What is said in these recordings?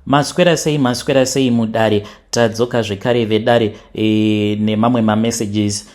maswera sei mudare. Tadzoka zvekare vedare nemamwe mamessages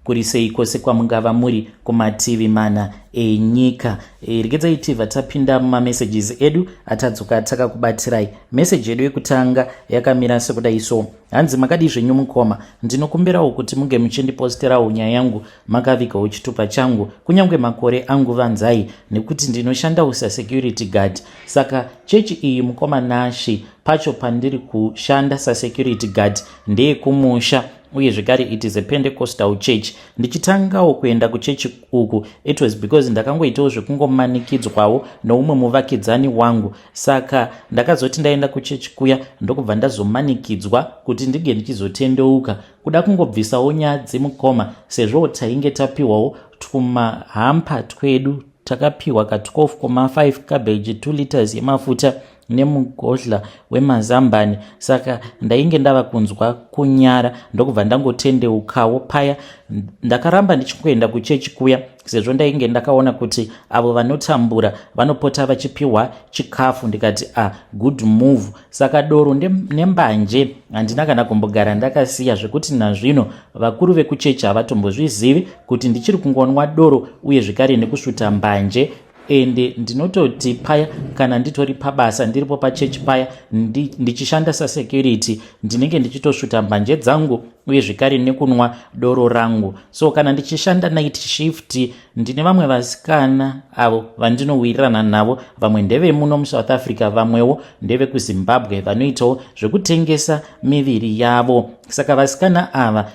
kuri sei kwose kwamungava muri kumativi mana enyika. Regedzai tibva tapinda mumamessages edu atadzoka takakubatirai. Message yedu yekutanga yakamira sekudai so: hanzi makadi zvenyu mukoma, ndinokumbirawo kuti munge muchindiposterawo nyaya yangu makavigawo chitupa changu kunyange makore angu vanzai, nekuti ndinoshanda usa security guard. Saka chechi iyi mukoma Nashi pacho pandiri kushanda security guard ndeye kumusha, uye zvekare it is a Pentecostal church. Ndichitangawo kuenda kuchechi uku it was because ndakangoitawo zvekungomanikidzwawo noumwe muvakidzani wangu, saka ndakazoti ndaenda kuchechi kuya ndokubva ndazomanikidzwa kuti ndige ndichizotendeuka kuda kungobvisawo nyaya dzemukoma, sezvo tainge tapiwawo tumahampa twedu, takapiwa ka 12.5 cabbage, 2 liters yemafuta nemugodhla wemazambani. Saka ndainge ndava kunzwa kunyara ndokubva ndangotendeukawo paya. Ndakaramba ndichingoenda kuchechi kuya sezvo ndainge ndakaona kuti avo vanotambura vanopota vachipiwa chikafu. Ndikati good move. Saka doro nembanje handina kana kumbogara ndakasiya, zvekuti nazvino vakuru vekuchechi havatombozvizivi kuti ndichiri kungonwa doro uye zvekare nekusvuta mbanje. Ende ndinototi paya kana nditori pabasa ndiripo pachechi paya ndichishanda security ndinenge ndichitosvuta mbanje dzangu uye zvekare nekunwa doro rangu. So kana ndichishanda night shift ndine vamwe vasikana avo vandinowirirana navo, vamwe ndeve muno muSouth Africa, vamwewo ndeve kuZimbabwe, vanoitawo zvekutengesa miviri yavo. Saka vasikana ava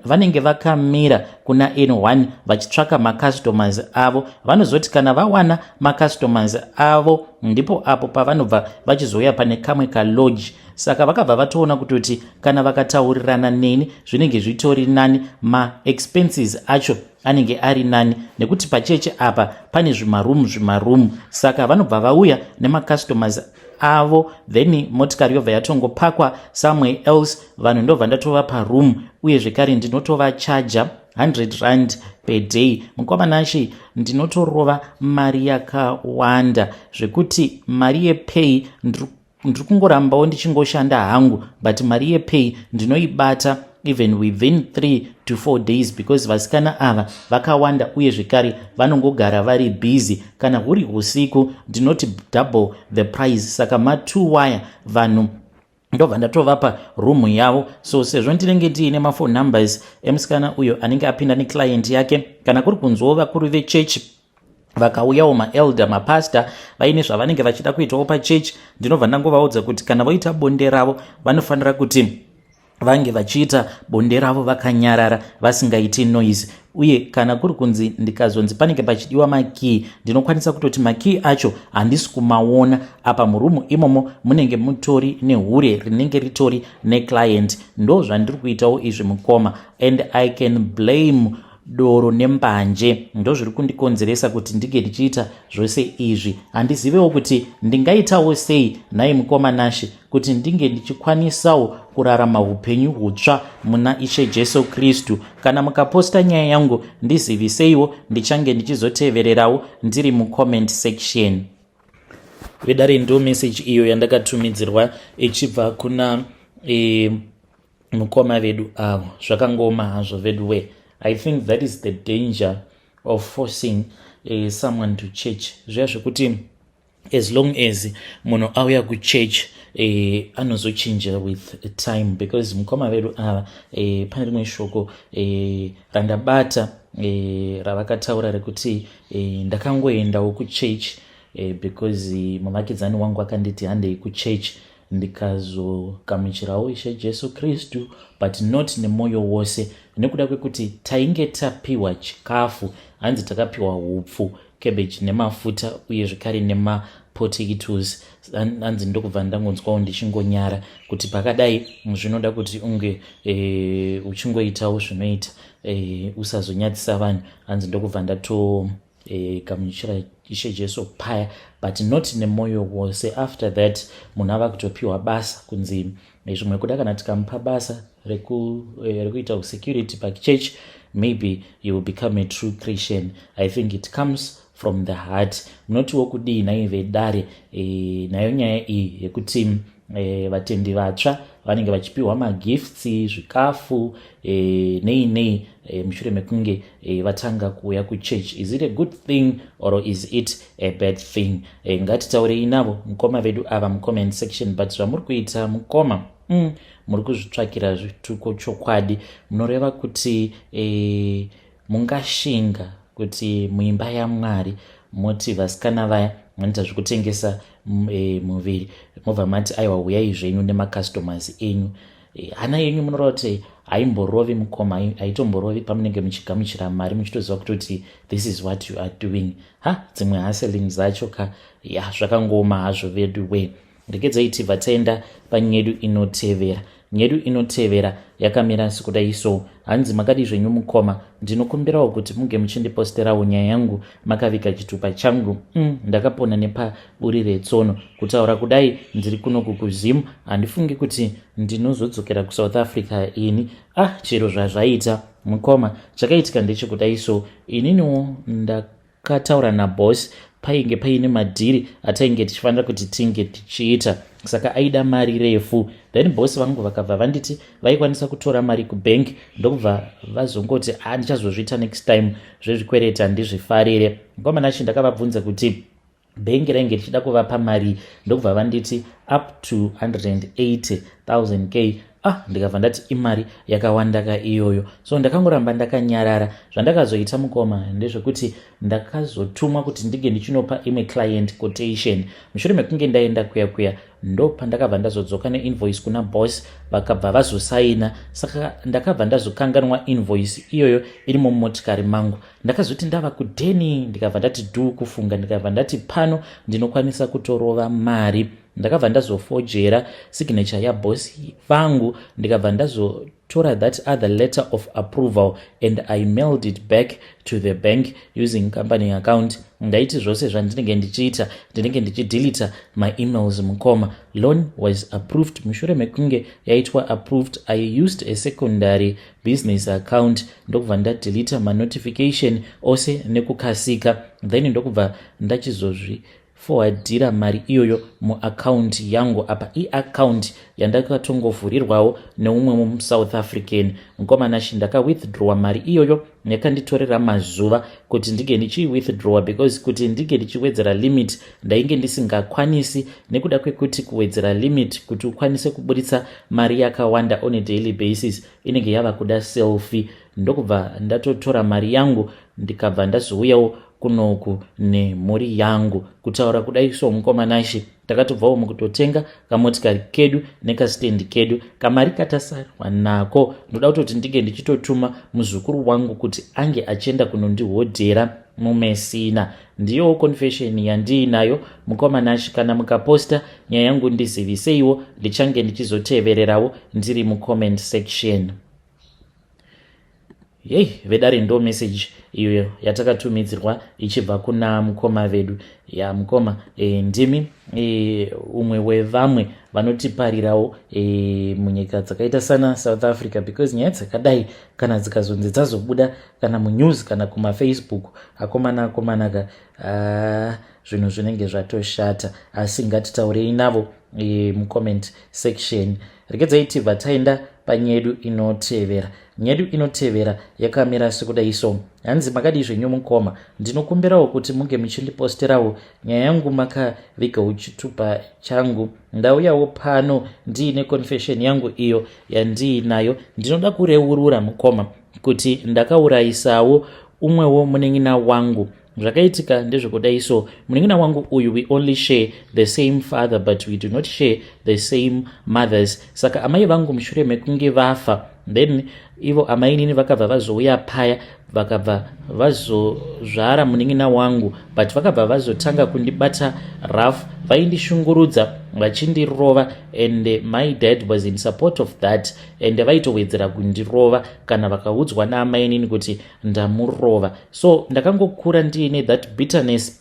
vanenge vakamira kuna N1 vachitsvaka macustomers avo. Vanozoti kana vawana macustomers avo ndipo apo pavanobva vachizouya pane kamwe kalodge. Saka vakabva vatoona kutoti kana vakataurirana neni zvinenge zvitori nani, ma-expenses acho anenge ari nani, nekuti pachechi apa pane zvimarumu. Saka vanobva vauya nemacustomers avo, then motikari yobva yatongopakwa somewhere else, vanhu ndobva ndatovapa room uye zvekare ndinotovachaja 100 rand per day. Mukoma Nashi ndinotorova mari yakawanda zvekuti mari yepay ndiri kungorambawo ndichingoshanda hangu, but mari yepay ndinoibata even within 3 to 4 days because vasikana ava vakawanda uye zvekare vanongogara vari busy. Kana huri usiku ndinoti double the price. Saka ma2 wire vanhu ndobva ndatovapa room yavo. So sezvo ndinenge ndiine mafone numbers emusikana uyo anenge apinda neclient yake, kana kuri kunzwawo vakuru vechechi vakauyawo maelder mapasta vaine zvavanenge vachida kuitawo pachechi, ndinobva ndangovaudza kuti kana voita bonde ravo vanofanira kuti vange vachiita bonde ravo vakanyarara vasingaiti noise. Uye kana kuri kunzi ndikazonzi panenge pachidiwa makii, ndinokwanisa kutoti makii acho handisi kumaona. Apa murumu imomo munenge mutori nehure rinenge ritori neclient. Ndo zvandiri kuitawo izvi mukoma, and I can blame doro nembanje ndo zviri kundikonzeresa kuti ndige ndichiita zvose izvi. Handizivewo kuti ndingaitawo sei naye mukoma Nashi kuti ndinge ndichikwanisawo kurarama upenyu hutsva muna Ishe Jesu Kristu. Kana mukaposta nyaya yangu ndiziviseiwo, ndichange ndichizotevererawo ndiri mucomment section. Vedare ndo message iyo yandakatumidzirwa ichibva kuna mukoma vedu avo. Zvakangoma hazvo vedu we. I think that is the danger of forcing someone to church. Zviya zvekuti as long as munhu auya kuchurch anozochinja with time, because mukoma vedu ava pane rimwe shoko randabata ravakataura rekuti ndakangoendawo kuchurch because muvakidzani wangu akanditi handei kuchurch ndikazogamuchirawo Ishe Jesu Kristu, but not nemwoyo wose, nekuda kwekuti tainge tapiwa chikafu. Hanzi takapiwa hupfu, cabbage nemafuta uye zvekare nemapotatoes. Hanzi ndokubva ndangonzwawo ndichingonyara kuti pakadai zvinoda kuti unge uchingoitawo zvinoita usazonyadzisa vanhu. Hanzi ndokubva ndatogamuchira Ishe Jesu paya, but not nemwoyo wose. After that munhu ava kutopiwa basa kunzi zvimwe kuda kana tikamupa basa rekuita security pachechi, maybe you will become a true Christian. I think it comes from the heart. Munotiwo kudii nhai Vedare, nayo nyaya iyi yekuti vatendi vatsva vanenge vachipiwa magifts, zvikafu nei mushure mekunge vatanga kuuya kuchurch. Is it a good thing or is it a bad thing? Ngatitaurei navo mukoma vedu ava mucomment section. But zvamuri kuita mukoma, muri kuzvitsvakira zvituko chokwadi. Munoreva kuti mungashinga kuti muimba yaMwari moti vasikana vaya vanoita zvekutengesa muviri mobva mati aiwa uyai zvenyu nemakastomers enyu. Hana yenyu munoreva kuti haimborovi mukoma, haitomborovi pamunenge muchigamuchira mari muchitoziva kuti this is what you are doing. Dzimwe hustling dzacho zvakangoma hazvo vedu we. Regedzai tibva taenda panyedu inotevera. Nyedu inotevera yakamira sekudai so. Hanzi makadi zvenyu mukoma, ndinokumbirawo kuti munge muchindiposterawo nyaya yangu makavika chitupa changu. Ndakapona nepaburi retsono. Kutaura kudai ndiri kunoku kuZimu, handifungi kuti ndinozodzokera kuSouth Africa ini. Chero zvazvaita mukoma, chakaitika ndechekudai so. Ininiwo ndakataura naboss painge paine madhiri atainge tichifanira kuti tinge tichiita, saka aida mari refu. Then boss vangu vakabva vanditi vaikwanisa kutora mari kubank, ndokubva vazongoti ndichazozviita next time, zvezvikwereta ndizvifarire. Mukoma nacho ndakavabvunza kuti bhengi rainge tichida kuvapa mari, ndokubva vanditi up to 180,000k. Ndikabva ndati imari yakawandaka iyoyo. So ndakangoramba ndakanyarara. Zvandakazoita mukoma ndezvekuti ndakazotumwa kuti ndige ndichinopa imwe client quotation. Mushure mekunge ndaenda kuya ndo pandakabva ndazodzoka neinvoice kuna boss, vakabva vazosaina. Saka ndakabva ndazokanganwa invoice iyoyo iri mumotikari mangu. Ndakazoti ndava kudheni, ndikabva ndati kufunga, ndikabva ndati pano ndinokwanisa kutorova mari. Ndakabva ndazofojera signature yaboss vangu, ndikabva ndazotora that other letter of approval and I mailed it back to the bank using company account. Ndaiti zvose zvandinenge ndichiita, ndinenge ndichideleta my emails mukoma. Loan was approved. Mushure mekunge yaitwa approved, I used a secondary business account, ndokubva ndadeleta ma notification ose nekukasika. Then ndokubva ndachizozvi forwardira mari iyoyo muaccount yangu apa, iaccount yandakatongovhurirwawo neumwe muSouth African. Mukoma nashi ndakawithdrawa mari iyoyo, yakanditorera mazuva kuti ndige ndichiwithdrawa because kuti ndige ndichiwedzera limit ndainge ndisingakwanisi, nekuda kwekuti kuwedzera limit kuti ukwanise kuburitsa mari yakawanda on a daily basis inenge yava kuda selfie. Ndokubva ndatotora mari yangu ndikabva ndazouyawo kunoku nemhuri yangu. Kutaura kudai so mukoma nashi takatobvawo mukutotenga kamotikari kedu nekastendi kedu. Kamari katasarwa nako ndoda kutoti ndige ndichitotuma muzukuru wangu kuti ange achienda kunondihodhera muMessina. Ndiyo confession yandiinayo mukoma nashi. Kana mukaposta nyaya yangu ndiziviseiwo, ndichange ndichizotevererawo ndiri mucomment section. Vedare ndo message iyo yatakatumidzirwa ichibva kuna mukoma vedu. Mukoma ndimi umwe wevamwe vanotiparirawo munyika dzakaita sana South Africa, because nyaya dzakadai kana dzikazonzi dzazobuda kana munews kana kumafacebook, akomanaka zvinhu zvinenge zvatoshata. Asi ngatitaurei navo mucomment section. Regedzai tibva taenda panyedu inotevera. Nyedu inotevera yakamira sekudai so. Hanzi makadi zvenyu mukoma, ndinokumbirawo kuti munge muchindiposterawo nyaya yangu makavigawo chitupa changu. Ndauyawo pano ndiine confession yangu iyo yandiinayo. Ndinoda kureurura mukoma kuti ndakaurayisawo umwewo munen'ina wangu. Zvakaitika ndezvekudai so. Munen'ina wangu uyu we only share the same father but we do not share the same mothers. Saka amai vangu mushure mekunge vafa, then ivo amai nini vakabva vazouya paya vakabva vazozvara munen'ina wangu, but vakabva vazotanga kundibata rough, vaindishungurudza vachindirova, and my dad was in support of that, and vaitowedzera kundirova kana vakaudzwa naamai nini kuti ndamurova. So ndakangokura ndiine that bitterness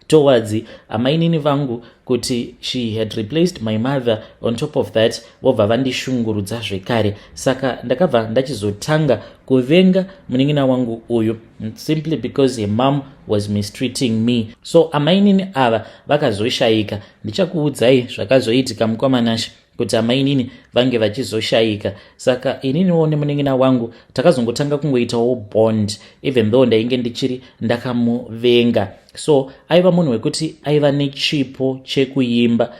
towards amai nini vangu kuti she had replaced my mother. On top of that vobva vandishungurudza zvekare, saka ndakabva ndachizotanga kuvenga munin'ina wangu uyu simply because her mom was mistreating me. So amainini ava vakazoshayika. Ndichakuudzai zvakazoitika mukomanashi kuti amainini vange vachizoshayika. Saka ininiwo nemunin'ina wangu takazongotanga kungoitawo bond even though ndainge ndichiri ndakamuvenga. So aiva munhu wekuti aiva nechipo chekuimba,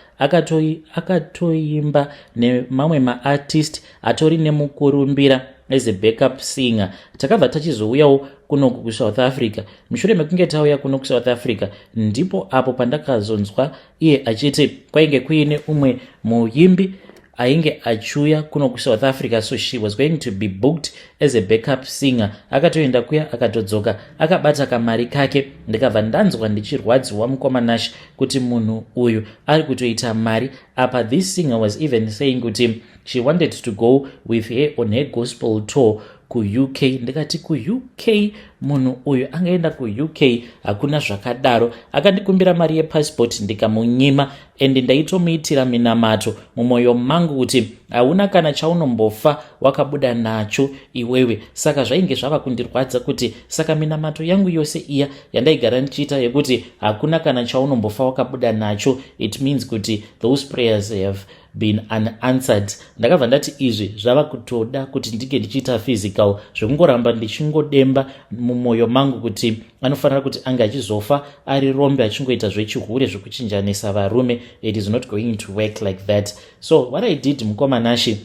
akatoimba nemamwe maartist, atori nemukurumbira as a backup singer. Takabva tachizouyawo kunoku kuSouth Africa. Mushure mekunge tauya kuno kuSouth Africa ndipo apo pandakazonzwa iye achiti kwainge kuine umwe muimbi ainge achuya kuno kuSouth Africa, so she was going to be booked as a backup singer. Akatoenda kuya akatodzoka akabata kamari kake. Ndikabva ndanzwa ndichirwadziwa mukomanashi kuti munhu uyu ari kutoita mari apa. This singer was even saying kuti she wanted to go with her on her gospel tour ku UK. Ndikati ku UK munhu uyu angaenda ku UK? Hakuna zvakadaro. Akandikumbira mari yepassport ndikamunyima, and ndaitomuitira minamato mumwoyo mangu kuti hauna kana chaunombofa wakabuda nacho iwewe. Saka zvainge zvava kundirwadza kuti saka minamato yangu yose iya yandaigara ndichiita yekuti hakuna kana chaunombofa wakabuda nacho, it means kuti those prayers have been unanswered. Ndakabva ndati izvi zvava kutoda kuti ndinge ndichiita physical zvekungoramba ndichingodemba mumwoyo mangu kuti anofanira kuti anga achizofa ari rombe achingoita zvechihure zvekuchinjanisa varume. It is not going to work like that. So what I did mukomanashi,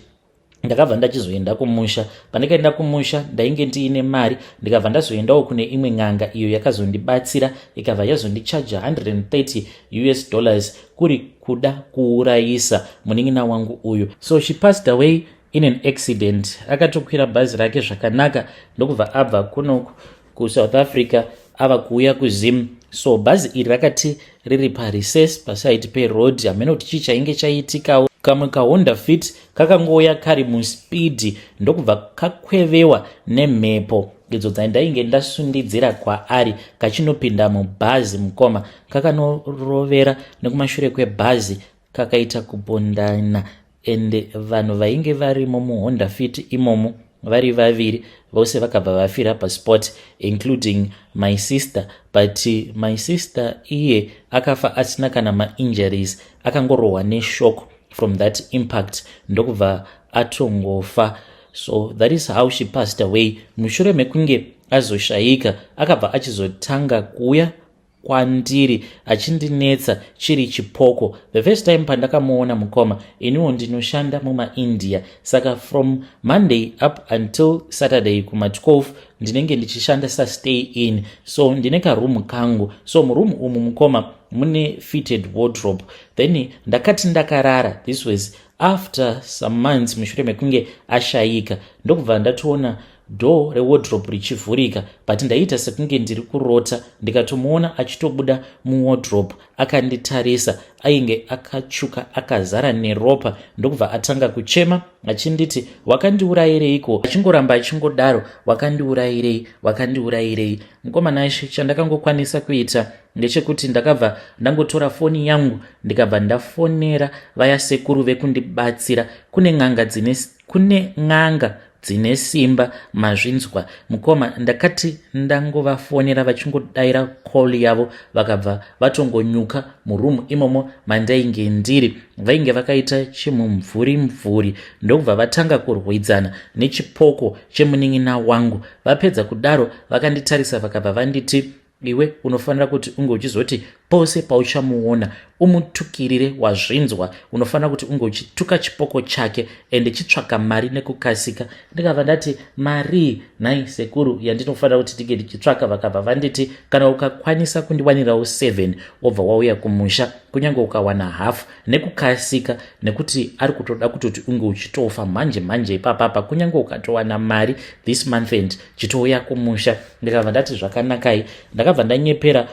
ndakabva ndachizoenda kumusha. Pandakaenda kumusha ndainge ndiine mari, ndikabva ndazoendawo kune imwe ng'anga iyo yakazondibatsira ikabva yazondichaja $130 kuri kuda kuurayisa munin'ina wangu uyu. So she passed away in an accident. Akatokwira bhazi rake zvakanaka ndokubva abva kuno kuSouth Africa ava kuuya kuZim. So bhazi iri rakati riri parecess paside peroad. Hamene kuti chii chainge chaiitikawo. Kamwe kaHonda Fit kakangoya kari muspeed ndokubva kakwevewa nemhepo idzo dzandainge ndasundidzira kwaari kachinopinda mubhazi mukoma. Kakanorovera nekumashure kwebhazi kakaita kubondana, and vanhu vainge varimo muHonda Fit imomo vari vaviri vose vakabva vafira paspot, including my sister. But my sister iye akafa asina kana ma-injuries, akangorohwa neshock from that impact ndokubva atongofa. So that is how she passed away. Mushure mekunge azoshayika akabva achizotanga kuuya kwandiri achindinetsa chiri chipoko. The first time pandakamuona mukoma, iniwo ndinoshanda mumaIndia, saka from Monday up until Saturday kuma12 ndinenge ndichishanda stay in. So ndine karumu kangu. So murumu umu mukoma mune fitted wardrobe. Then ndakati ndakarara. This was after some months mushure mekunge ashayika. Ndokubva ndatoona door rewardrobe richivhurika, but ndaita sekunge ndiri kurota. Ndikatomuona achitobuda muwardrobe akanditarisa. Ainge akachuka akazara neropa. Ndokubva atanga kuchema achinditi wakandiurayireiko, achingoramba achingodaro wakandiurayirei. Mukomanashi chandakangokwanisa kuita ndechekuti ndakabva ndangotora foni yangu ndikabva ndafonera vaya sekuru vekundibatsira. Kune ng'anga dzine simba mazvinzwa mukoma. Ndakati ndangovafonera vachingodaira call yavo vakabva vatongonyuka murumu imomo mandainge ndiri. Vainge vakaita chimumvuri ndokubva vatanga kurwidzana nechipoko chemunin'ina wangu. Vapedza kudaro vakanditarisa vakabva vanditi, iwe unofanira kuti unge uchizoti pose pauchamuona umutukirire wazvinzwa. Unofanira kuti unge uchituka chipoko chake ende chitsvaka mari nekukasika. Ndikabva ndati mari nhai sekuru yandinofanira kuti ndige ndichitsvaka. Vakabva vanditi kana ukakwanisa kundiwanirawo 7 wobva wauya kumusha, kunyange ukawana half nekukasika, nekuti ari kutoda kutoti unge uchitofa manje ipapapa. Kunyange ukatowana mari this month end chitouya kumusha. Ndikabva ndati zvakanakai. Ndakabva ndanyepera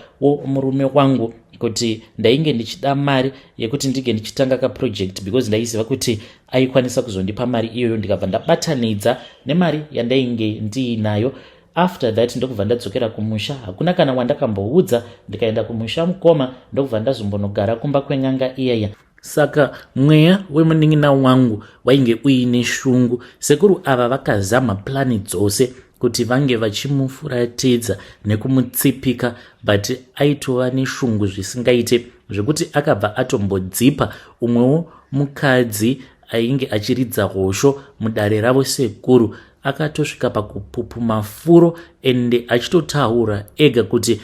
murume wangu kuti ndainge ndichida mari yekuti ndige ndichitanga kaproject because ndaiziva kuti aikwanisa kuzondipa mari iyoyo. Ndikabva ndabatanidza nemari yandainge ndiinayo after that ndokubva ndadzokera kumusha. Hakuna kana wandakamboudza, ndikaenda kumusha mukoma ndokubva ndazombonogara kumba kwenyanga iyaya. Saka mweya wemunin'ina wangu wainge uine shungu. Sekuru ava vakazama plani dzose kuti vange vachimufuratidza nekumutsipika, but aitova neshungu zvisingaite, zvekuti akabva atombodzipa umwewo mukadzi ainge achiridza hosho mudare ravo sekuru. Akatosvika pakupupuma furo ende achitotaura ega kuti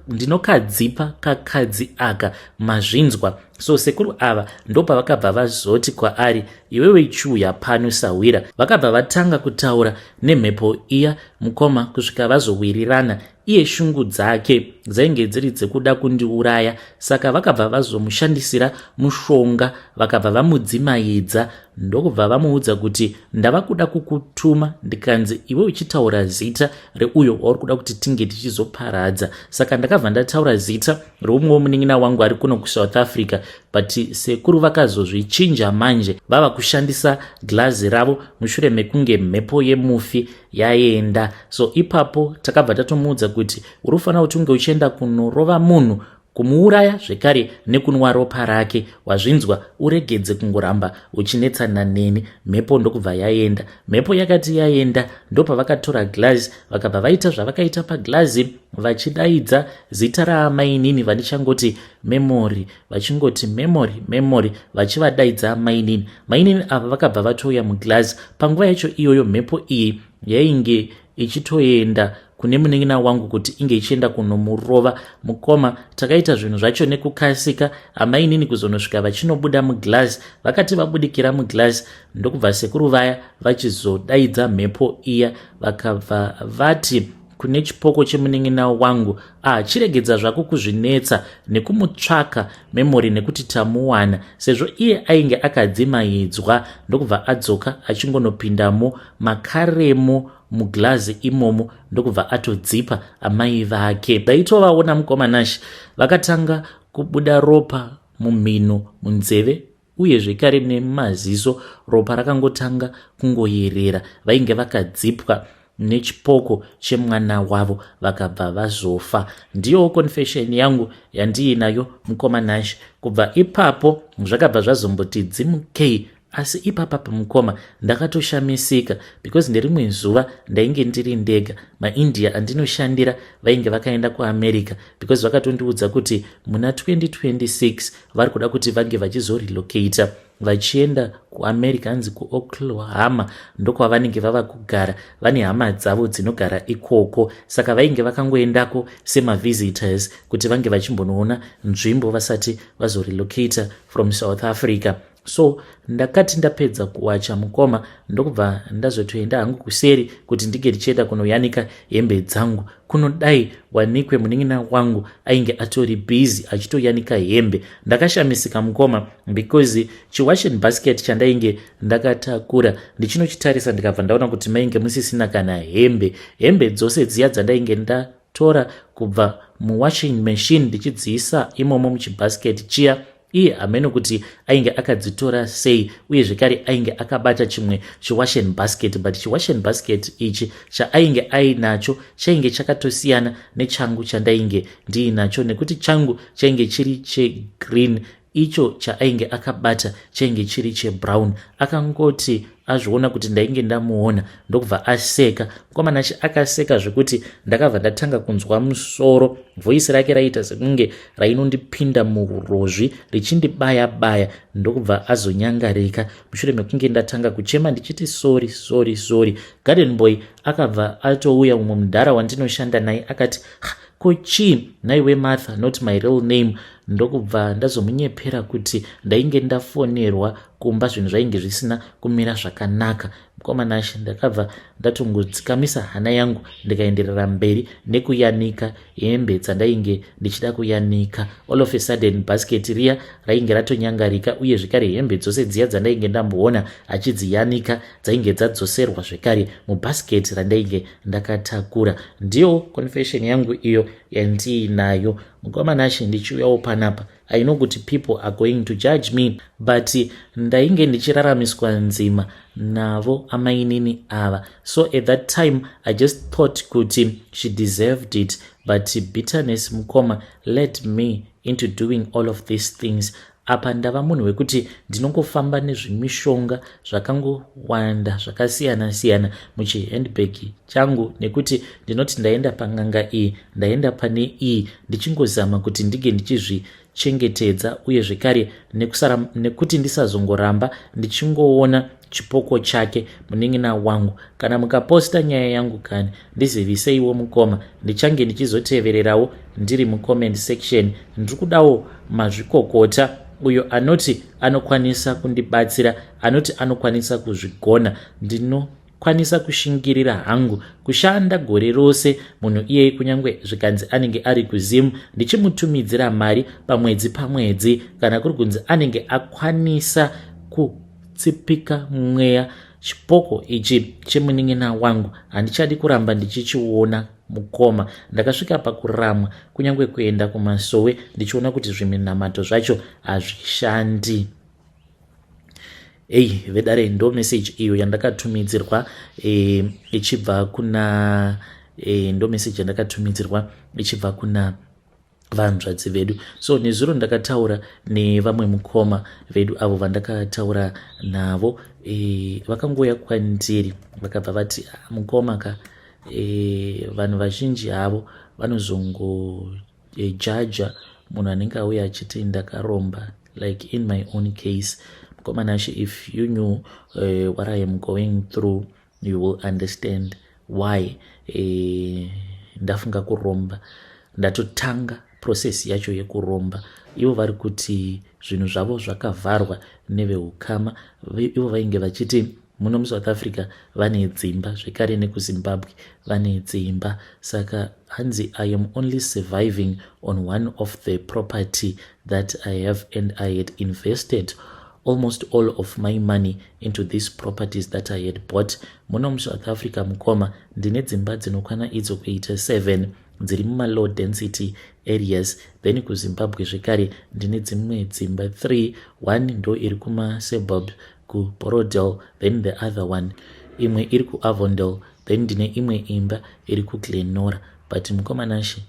ndinokadzipa kakadzi aka, mazvinzwa. So sekuru ava ndopa vakabva vazoti kwaari, iwewe chiuya pano sawira. Vakabva vatanga kutaura nemhepo iya mukoma kusvika vazowirirana. Iye shungu dzake dzainge dziri dzekuda kundiuraya, saka vakabva vazomushandisira mushonga, vakabva vamudzimaidza ndokubva vamuudza kuti ndava kuda kukutuma ndikanzi iwe uchitaura zita reuyo wauri kuda kuti tinge tichizoparadza. Saka ndakabva ndataura zita reumwewo munin'ina wangu ari kuno kuSouth Africa, but sekuru vakazozvichinja manje vava kushandisa glazi ravo mushure mekunge mhepo yemufi yaenda. So ipapo takabva tatomuudza kuti urufanira kuti unge uchienda kunorova munhu, kumuuraya zvekare nekunwa ropa rake, wazvinzwa, uregedze kungoramba uchinetsana neni. Mhepo ndokubva yaenda. Mhepo yakati yaenda ndopavakatora glazi vakabva vaita zvavakaita paglazi, vachidaidza zita raamainini vandichangoti memory, vachingoti memory, vachivadaidza mainini. Mainini ava vakabva vatouya muglazi. Panguva yacho iyoyo mhepo iyi yainge ichitoenda kune munin'ina wangu kuti inge ichienda kunomurova mukoma. Takaita zvinhu zvacho nekukasika, amainini kuzonosvika vachinobuda muglazi. Vakati vabudikira muglazi ndokubva sekuru vaya vachizodaidza mhepo iya, vakabva vati kune chipoko chemunin'ina wangu, chiregedza zvako kuzvinetsa nekumutsvaka memory nekuti tamuwana, sezvo iye ainge akadzimaidzwa. Ndokubva adzoka achingonopindamo makaremo muglazi imomo ndokubva atodzipa amai vake. Daitovaona mukomanashi vakatanga kubuda ropa mumhino, munzeve uye zvekare nemaziso. Ropa rakangotanga kungoyerera. Vainge vakadzipwa nechipoko chemwana wavo vakabva vazofa. Ndiyo confession yangu yandiinayo mukomanashi. Kubva ipapo zvakabva zvazomboti dzimukei, asi ipapa pamukoma ndakatoshamisika because nderimwe zuva ndainge ndiri ndega. MaIndia andinoshandira vainge vakaenda kuAmerica because vakatondiudza kuti muna 2026 vari kuda kuti vange vachizorelocata vachienda kuAmerica, hanzi kuOklahoma ndokwavanenge vava kugara. Vane hama dzavo dzinogara ikoko, saka vainge vakangoendako semavisitors kuti vange vachimbonoona nzvimbo vasati vazorelocata from South Africa. So ndakati ndapedza kuwacha mukoma ndokubva ndazotoenda hangu kuseri kuti ndige ndichienda kunoyanika hembe dzangu. Kunodai wanikwe munin'ina wangu ainge atori busy achitoyanika hembe. Ndakashamisika mukoma because chiwashing basket chandainge ndakatakura ndichinochitarisa ndikabva ndaona kuti mainge musisina kana hembe dzose dziya dzandainge ndatora kubva muwashing machine ndichidziisa imomo muchibasket chiya. Iye hameno kuti ainge akadzitora sei, uye zvekare ainge akabata chimwe chiwashing basket, but chiwashing basket ichi chaainge ainacho chainge chakatosiyana nechangu chandainge ndiinacho, nekuti changu chainge chiri chegreen, icho chaainge akabata chainge chiri chebrown. Akangoti azviona kuti ndainge ndamuona ndokubva aseka. Mukomanashi akaseka zvekuti ndakabva ndatanga kunzwa musoro. Voisi rake raita sekunge rainondipinda murozvi richindibaya-baya, ndokubva azonyangarika mushure mekunge ndatanga kuchema ndichiti sorry. Garden boy akabva atouya, umwe mudhara wandinoshanda naye akati, kochi naiwe Martha, not my real name. Ndokubva ndazomunyepera kuti ndainge ndafonerwa kumba zvinhu zvainge zvisina kumira zvakanaka. Mukomanashi ndakabva ndatongodzikamisa hana yangu ndikaenderera mberi nekuyanika hembe dzandainge ndichida kuyanika. All of a sudden basket riya rainge ratonyangarika, uye zvekare hembe dzose dziya dzandainge ndamboona achidziyanika dzainge dzadzoserwa zvekare mubasket randainge ndakatakura. Ndiyo confession yangu iyo yandiinayo. Mukomanashi ndichiuyawo panapa I know kuti people are going to judge me, but ndainge ndichiraramiswa nzima navo amainini ava. So at that time I just thought kuti she deserved it, but bitterness mukoma led me into doing all of these things. Apa ndava munhu wekuti ndinongofamba nezvimishonga zvakangowanda zvakasiyana-siyana muchihandbag changu, nekuti ndinoti ndaenda pang'anga iyi, ndaenda pane iyi, ndichingozama kuti ndige ndichizvichengetedza, uye zvekare nekuti ndisazongoramba ndichingoona chipoko chake munin'ina wangu. Kana mukaposta nyaya yangu kani ndiziviseiwo mukoma, ndichange ndichizotevererawo ndiri mucomment section. Ndiri kudawo mazvikokota uyo anoti anokwanisa kundibatsira, anoti anokwanisa kuzvigona. Ndinokwanisa kushingirira hangu kushanda gore rose munhu iyeye, kunyange zvikanzi anenge ari kuzimu, ndichimutumidzira mari pamwedzi kana kuri kunzi anenge akwanisa kutsipika mweya. Chipoko ichi chemunin'ina wangu handichadi kuramba ndichichiona mukoma. Ndakasvika pakuramwa kunyange kuenda kumasowe ndichiona kuti zviminamato zvacho hazvishandi. Vedare ndo message iyo yandakatumidzirwa ichibva kuna ndo message yandakatumidzirwa ichibva kuna vanzvadzi vedu. So nezuro ndakataura nevamwe mukoma vedu avo vandakataura navo, vakangouya kwandiri vakabva vati mukoma ka vanhu vazhinji havo vanozongojaja munhu anenge auya achiti ndakaromba, like in my own case. Mukoma Nashe, if you knew what I am going through, you will understand why ndafunga kuromba, ndatotanga process yacho yekuromba. Ivo vari kuti zvinhu zvavo zvakavharwa neveukama. Ivo vainge vachiti muno muSouth Africa vane dzimba, zvekare nekuZimbabwe vane dzimba. Saka hanzi I am only surviving on one of the property that I have, and I had invested almost all of my money into these properties that I had bought. Muno muSouth Africa mukoma ndine dzimba dzinokwana idzo kuita 7 dziri mumalow density areas. Then kuZimbabwe zvekare ndine dzimwe dzimba 3, one ndo iri kumasuburb kuBorodale, then the other one imwe iri kuAvondale, then ndine imwe imba iri kuGlenora. But mukoma Nashe,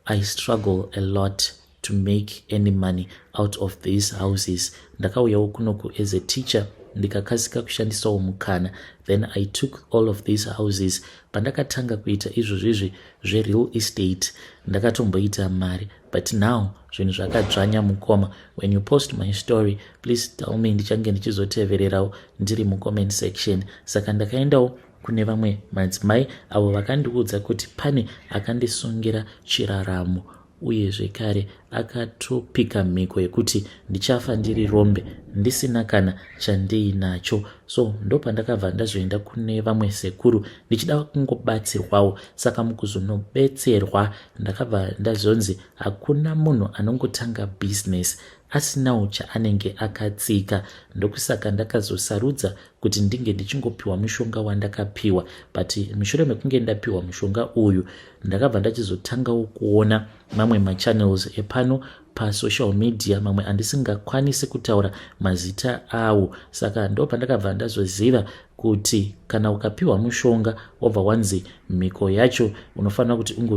I struggle a lot to make any money out of these houses. Ndakauyawo kunoku as a teacher ndikakasika kushandisawo mukana, then I took all of these houses. Pandakatanga kuita izvozvizvi zvereal estate ndakatomboita mari, but now zvinhu zvakadzvanya mukoma. When you post my story, please tell me, ndichange ndichizotevererawo ndiri mucomment section. Saka ndakaendawo kune vamwe madzimai avo vakandiudza kuti pane akandisungira chiraramo, uye zvekare akatopika mhiko yekuti ndichafa ndiri rombe ndisina kana chandiinacho. So ndo pandakabva ndazoenda kune vamwe sekuru ndichida kungobatsirwawo. Saka mukuzonobetserwa ndakabva ndazonzi hakuna munhu anongotanga business asinawo chaanenge akatsika. Ndokusaka ndakazosarudza kuti ndinge ndichingopiwa mushonga wandakapiwa, but mushure mekunge ndapiwa mushonga uyu ndakabva ndachizotangawo kuona mamwe machannels epano pasocial media, mamwe andisingakwanisi kutaura mazita awo. Saka ndo pandakabva ndazoziva kuti kana ukapiwa mushonga wabva wanzi mhiko yacho unofanira kuti unge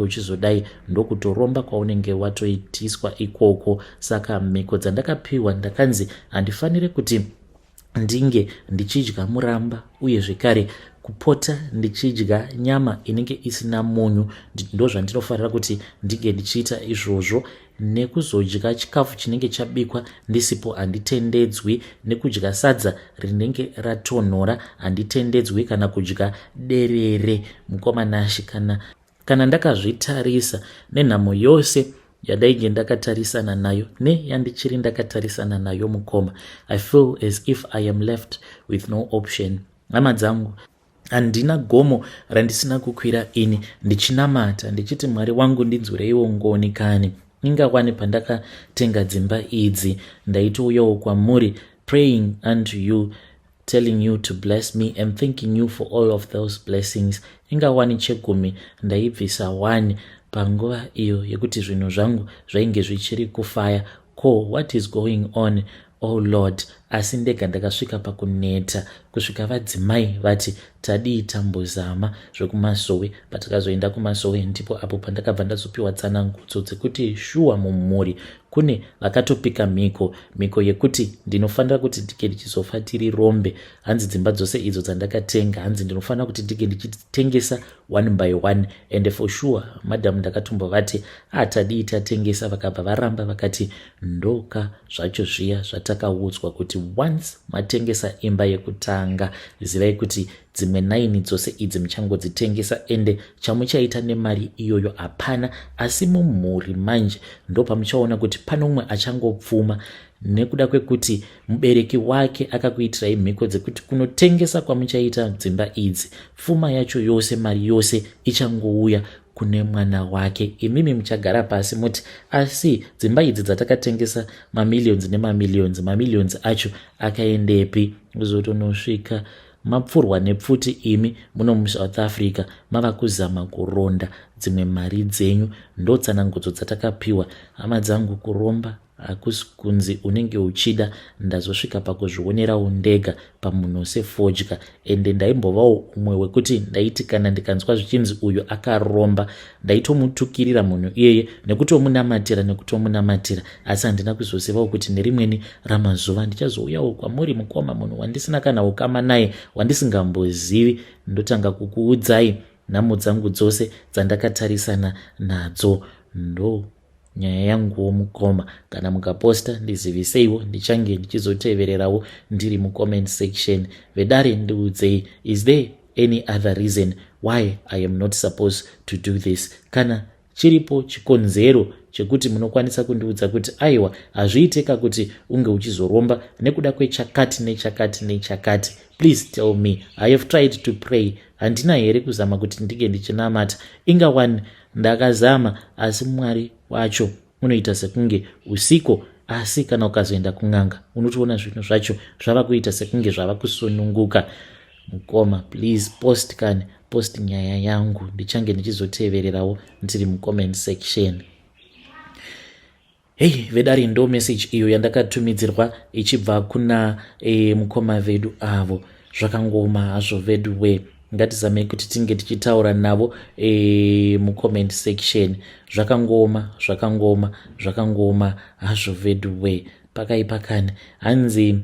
uchizodai ndokutoromba kwaunenge watoitiswa ikoko. Saka mhiko dzandakapiwa ndakanzi handifanire kuti ndinge ndichidya muramba, uye zvekare kupota ndichidya nyama inenge isina munyu. Ndo zvandinofanira kuti ndige ndichiita izvozvo, nekuzodya chikafu chinenge chabikwa ndisipo handitendedzwi, nekudya sadza rinenge ratonhora handitendedzwi, kana kudya derere. mukoma Nashe, kana ndakazvitarisa nenhamo yose yadainge ndakatarisana nayo neyandichiri ndakatarisana nayo mukoma, I feel as if I am left with no option. Hama dzangu, handina gomo randisina kukwira ini ndichinamata ndichiti Mwari wangu ndinzwireiwo ngoni kani. Ingawani pandakatenga dzimba idzi ndaitouyawo kwamuri praying unto you, telling you to bless me and thanking you for all of those blessings. Ingawani chegumi ndaibvisa 1 panguva iyo yekuti zvinhu zvangu zvainge zvichiri kufaya. Ko, what is going on, oh Lord? Asi ndega ndakasvika pakuneta kusvika vadzimai vati tadii tambozama zvekumasowe. Patakazoenda kumasowe ndipo apo pandakabva ndazopiwa tsanangudzo dzekuti shuwa mumhuri kune vakatopika mhiko yekuti ndinofanira kuti ndike ndichizofa tiri rombe. Hanzi dzimba dzose idzo dzandakatenga, hanzi ndinofanira kuti ndike ndichitengesa one by one, and for sure madhamu ndakatombovati tadii tatengesa. Vakabva varamba vakati ndoka zvacho zviya zvatakaudzwa kuti once matengesa imba yekutanga, zivai kuti dzimwe 9 dzose idzi muchangodzitengesa, ende chamuchaita nemari iyoyo hapana. Asi mumhuri manje ndo pamuchaona kuti pano umwe achangopfuma, nekuda kwekuti mubereki wake akakuitirai mhiko dzekuti kunotengesa kwamuchaita dzimba idzi, pfuma yacho yose, mari yose ichangouya kune mwana wake. Imimi muchagara pasi muti asi dzimba idzi dzatakatengesa mamillions mamillions acho akaendepi? Kuzotonosvika mapfurwa nepfuti imi muno muSouth Africa mava kuzama kuronda dzimwe mari dzenyu. Ndo tsanangudzo dzatakapiwa. Hama dzangu, kuromba hakusi kunzi unenge uchida. Ndazosvika pakuzvionerawo ndega pamunhu sefodya, ende ndaimbovawo umwe wekuti ndaiti kana ndikanzwa zvichinzi uyu akaromba ndaitomutukirira munhu iyeye nekutomunamatira, asi handina kuzozivawo kuti nerimweni ramazuva ndichazouyawo kwamuri mukoma, munhu wandisina kana ukama naye, wandisingambozivi. Ndotanga kukuudzai nhamo dzangu dzose dzandakatarisana nadzo. Ndo nyaya yanguwo mukoma. Kana mukaposta ndiziviseiwo, ndichange ndichizotevererawo ndiri mucomment section. Vedare ndiudzei, is there any other reason why I am not supposed to do this? Kana chiripo chikonzero chekuti munokwanisa kundiudza kuti aiwa hazviiteka kuti unge uchizoromba nekuda kwechakati nechakati. Please tell me. I have tried to pray. Handina here kuzama kuti ndike ndichinamata. Ingawani ndakazama, asi Mwari wacho unoita sekunge usiku. Asi kana ukazoenda kun'anga unotoona zvinhu zvacho zvava kuita sekunge zvava kusununguka. Mukoma, please post nyaya yangu, ndichange ndichizotevererawo ndiri mucomment section. Hey, vedari ndo message iyo yandakatumidzirwa ichibva kuna mukoma vedu avo. Zvakangoma hazvo vedu we, ngatizamei kuti tinge tichitaura navo mucomment section. Zvakangoma hazvo vedu we. Pakaipakane hanzi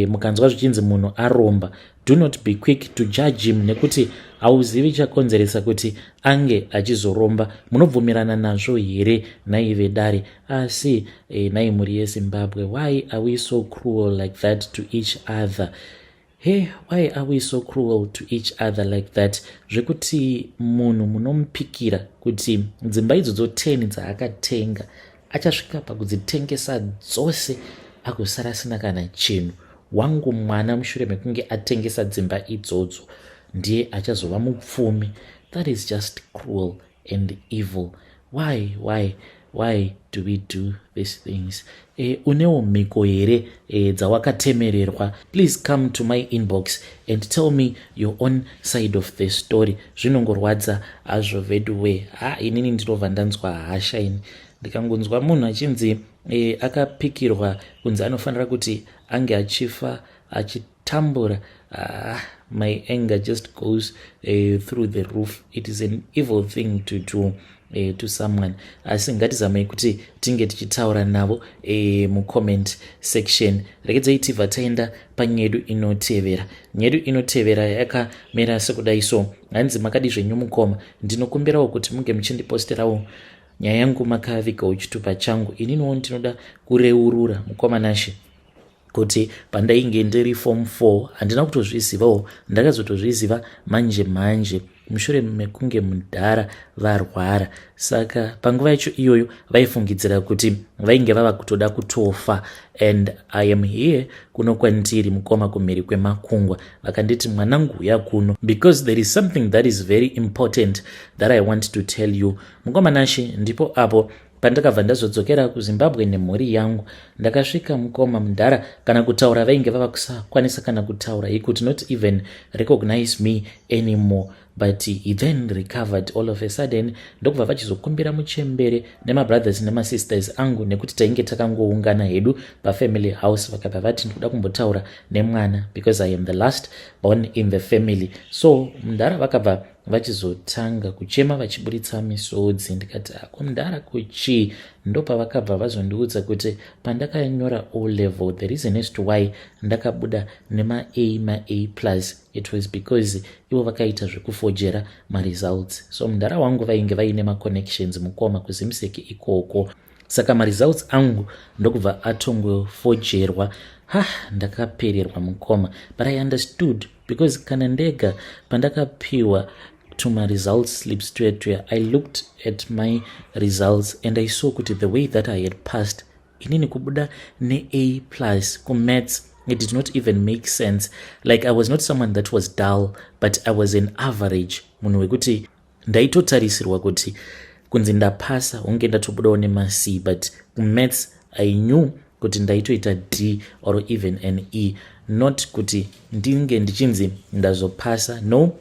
mukanzwa zvichinzi munhu aromba, do not be quick to judge him, nekuti hauzivi chakonzeresa kuti ange achizoromba. Munobvumirana nazvo here nhai vedare? Asi nhai mhuri yeZimbabwe, why are we so cruel like that to each other? Hey, why are we so cruel to each other like that? Zvekuti munhu munomupikira kuti dzimba idzodzo 10 dzaakatenga achasvika pakudzitengesa dzose agosara sina kana chinhu. Wangu mwana mushure mekunge atengesa dzimba idzodzo ndiye achazova mupfumi. That is just cruel and evil. Why do we do these things? Unewo mhiko here dzawakatemererwa? Please come to my inbox and tell me your own side of the story. Zvinongorwadza hazvo vedu we. Inini ndinobva ndanzwa hasha ini ndikangonzwa munhu achinzi akapikirwa kunzi anofanira kuti ange achifa achitambura. My anger just goes through the roof. It is an evil thing to do to someone. Asi ngatizamei kuti tinge tichitaura navo mucomment section. Regedzai tibva taenda panyedu inotevera. Nyedu inotevera yakamera sekudai so. Hanzi makadi zvenyu mukoma, ndinokumbirawo kuti munge muchindiposterawo nyaya yangu makavika uchitupa changu. Ininiwo ndinoda kureurura mukoma nashe kuti pandainge ndiri form 4 handina kutozvizivawo, ndakazotozviziva manje mushure mekunge mudhara varwara. Saka panguva yacho iyoyo vaifungidzira kuti vainge vava kutoda kutofa, and I am here kuno kwandiri mukoma kumhiri kwemakungwa. Vakanditi mwanangu uya kuno, because there is something that is very important that I want to tell you. Mukoma nashe ndipo apo pandakabva ndazodzokera kuZimbabwe nemhuri yangu. Ndakasvika mukoma mudhara kana kutaura vainge vava kusakwanisa kana kutaura. He could not even recognize me anymore. but he then recovered all of a sudden. Ndokubva vachizokumbira muchembere nemabrothers nemasisters angu nekuti tainge takangoungana hedu pafamily house, vakabva vati ndikuda kumbotaura nemwana because I am the last born in the family. So mundara vakabva vachizotanga kuchema vachiburitsa misodzi. Ndikati ako mundara kuchi? Ndopa vakabva vazondiudza kuti pandakanyora O level, the reason as to why ndakabuda nema A+, it was because ivo vakaita zvekufojera results. So mundara wangu vainge vaine maconnections mukoma kuzimuseke ikoko, saka results angu ndokubva atongofojerwa. Ndakapererwa mukoma, but I understood because kana ndega pandakapiwa to my results slip straight where I looked at my results and I saw kuti the way that I had passed inini kubuda ne A+ ku maths, it did not even make sense. Like I was not someone that was dull, but I was an average. Munhu wekuti ndaitotarisirwa kuti kunzi ndapasa unge ndatobudawo nema C, but maths I knew kuti ndaitoita D or even an E, not kuti ndinge ndichinzi ndazopasa. No,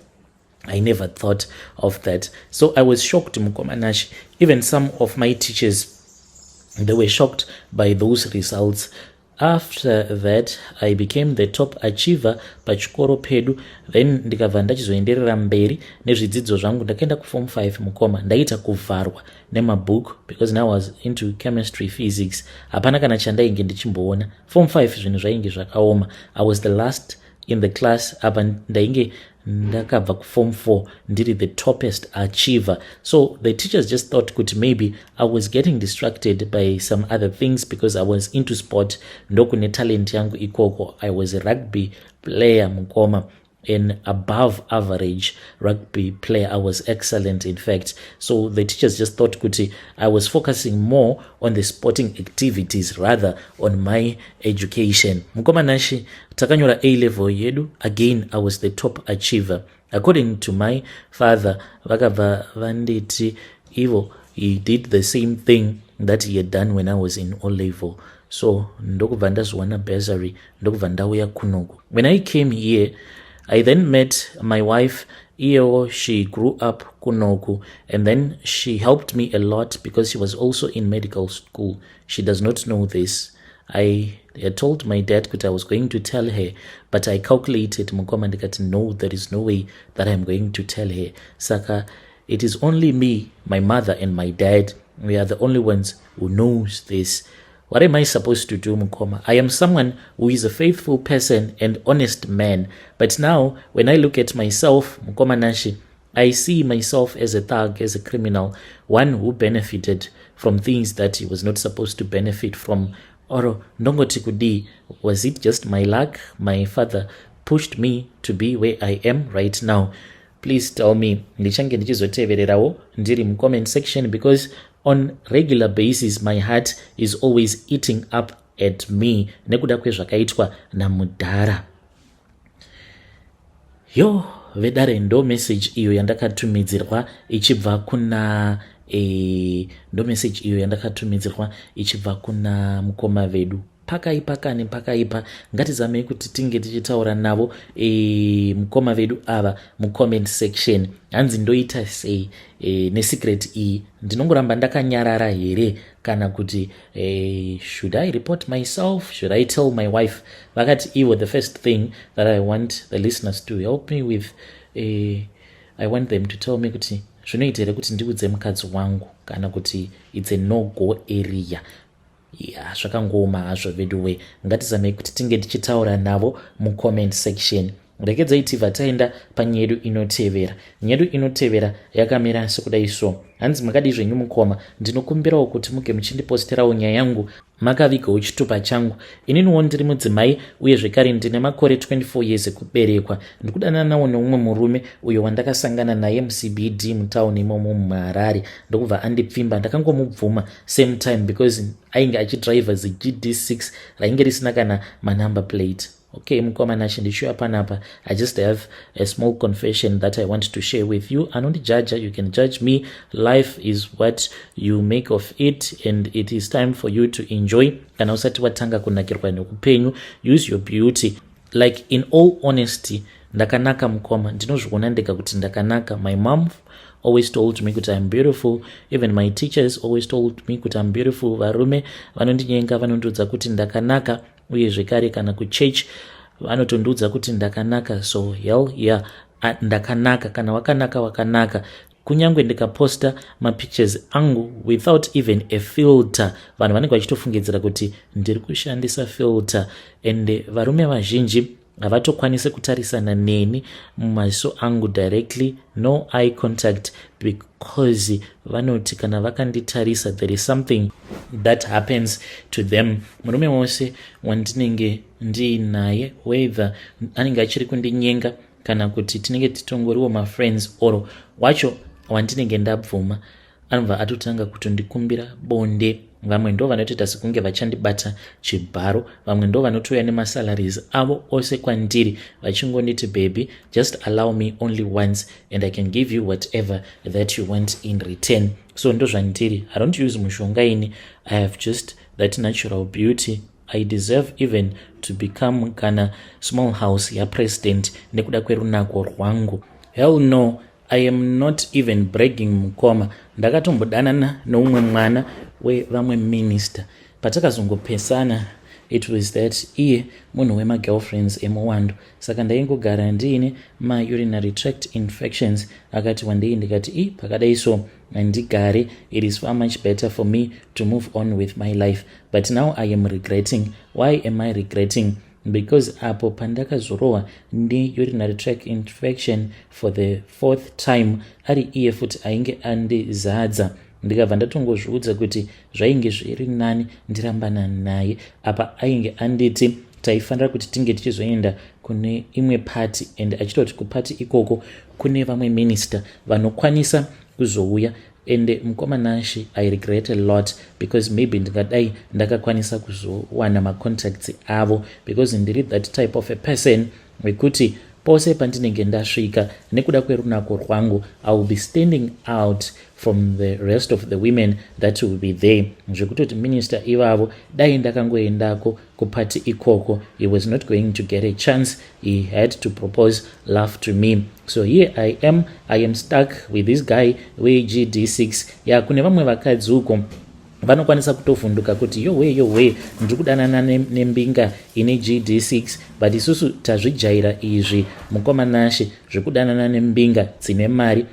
I never thought of that. So I was shocked mukomanashi. Even some of my teachers, they were shocked by those results. After that, I became the top achiever pachikoro pedu. Then ndikabva ndachizoenderera mberi nezvidzidzo zvangu. Ndakaenda kuform 5 mukoma, ndaita kuvharwa nemabook because now I was into chemistry, physics. Hapana kana chandainge ndichimboona. Form 5 zvinhu zvainge zvakaoma. I was the last in the class. Apa ndainge ndakabva kuform 4 ndiri the topest achiever. So the teachers just thought kuti maybe I was getting distracted by some other things because I was into sport. Ndokune talent yangu ikoko. I was a rugby player mukoma, an above average rugby player. I was excellent, in fact. So the teachers just thought kuti I was focusing more on the sporting activities rather on my education. Mukoma nashi takanyora A level yedu. Again, I was the top achiever. According to my father, vakabva vanditi Ivo, he did the same thing that he had done when I was in O level. So ndokubva ndazowana bursary, ndokubva ndauya kunoku. When I came here, I then met my wife. She grew up kunoku, and then she helped me a lot because she was also in medical school. She does not know this. I had told my dad that I was going to tell her, but I calculated mukoma ndikati no, there is no way that I'm going to tell her. Saka, it is only me, my mother and my dad. We are the only ones who knows this. What am I supposed to do, mukoma? I am someone who is a faithful person and honest man. But now, when I look at myself, mukoma nashi, I see myself as a thug, as a criminal, one who benefited from things that he was not supposed to benefit from. Or ndongoti kudi, was it just my luck? My father pushed me to be where I am right now. Please tell me, ndichange ndichizotevererawo ndiri comment section, because on regular basis my heart is always eating up at me nekuda kwezvakaitwa namudhara. Yo vedare ndo message iyo yandakatumidzirwa ichibva kuna ndo message iyo yandakatumidzirwa ichibva kuna mukoma vedu. Pakaipa kani pakaipa, ngatizamei kuti tinge tichitaura navo mukoma vedu ava mucomment section. Hanzi ndoita sei nesecret iyi, ndinongoramba ndakanyarara here kana kuti should I report myself, should I tell my wife? Vakati iwo, the first thing that I want the listeners to help me with, I want them to tell me kuti zvinoita here kuti ndiudze mukadzi wangu kana kuti it's a no-go area. Zvakangoma hazvo veduwe, ngatizamei kuti tinge tichitaura navo mucomment section. Rekedzai tibva taenda panyedu inotevera. Nyedu inotevera yakamira sekudai so. Hanzi makadi zvenyu mukoma, ndinokumbirawo kuti muge muchindiposterawo nyaya yangu makavigawo chitupa changu. Ininiwo ndiri mudzimai uye zvekare ndine makore 24 years ekuberekwa. Ndikudanana nawo neumwe murume uyo wandakasangana naye muCBD mutauni imomo muHarare. Ndokubva andipfimba, ndakangomubvuma same time because ainge achidriva GD6 rainge risina kana manumber plate. Okay, mukoma nashi ndishuya panapa. I just have a small confession that I want to share with you. Anondijaja, you can judge me. Life is what you make of it, and it is time for you to enjoy. Kana usati watanga kunakirwa nekupenyu, use your beauty. Like, in all honesty, ndakanaka mukoma, ndinozviona ndega kuti ndakanaka. My mom always told me kuti I'm beautiful. Even my teachers always told me kuti I'm beautiful. Varume vanondinyenga vanondiudza kuti ndakanaka, uye zvekare kana kuchurch vanotondiudza kuti ndakanaka. So hell yeah, ndakanaka. Kana wakanaka wakanaka. Kunyange ndikaposta mapictures angu without even a filter, vanhu vanenge vachitofungidzira kuti ndiri kushandisa filter. And varume vazhinji havatokwanise kutarisana neni mumaziso angu directly, no eye contact, because vanoti kana vakanditarisa there is something that happens to them. Murume wose wandinenge ndiinaye, whether anenge achiri kundinyenga kana kuti tinenge titongoriwo mafriends, oro wacho wandinenge ndabvuma, anobva atotanga kutondikumbira bonde. Vamwe ndo vanotoita sekunge vachandibata chibharo, vamwe ndo vanotouya nemasalaries avo ose kwandiri vachingonditi baby, just allow me only once and I can give you whatever that you want in return. So ndo zvandiri, I don't use mushonga ini, I have just that natural beauty. I deserve even to become kana small house ya president nekuda kwerunako rwangu. Hell no, I am not even bragging mukoma. Ndakatombodanana noumwe mwana wevamwe minister. Patakazongopesana, it was that iye munhu wemagirlfriends emuwando. Saka ndaingogara ndiine urinary tract infections. Akati one day ndikati pakadai so ndigare, it is far much better for me to move on with my life. But now I am regretting. Why am I regretting? Because apo pandakazorowa ndi urinary tract infection for the 4th time, ari iye futi ainge andizadza, ndikabva ndatongozviudza kuti zvainge zviri nani ndirambana naye. Apa ainge anditi taifanira kuti tinge tichizoenda kune imwe party, and achitoti kupati ikoko kune vamwe minister vanokwanisa kuzouya. And mukomanashi, I regret a lot, because maybe ndingadai ndakakwanisa kuzowana macontacts avo, because ndiri that type of a person wekuti pose pandinenge ndasvika nekuda kwerunako rwangu, I will be standing out from the rest of the women that will be there. Zvekutoti minister ivavo dai ndakangoendako kupati ikoko, he was not going to get a chance. He had to propose love to me. So here I am stuck with this guy GD6. Ya kune vamwe vakadzi uko vanokwanisa kutovhunduka kuti yowe ndiri kudanana nembinga ine GD6, but isusu tazvijaira izvi mukomanashi zvekudanana nembinga dzine mari.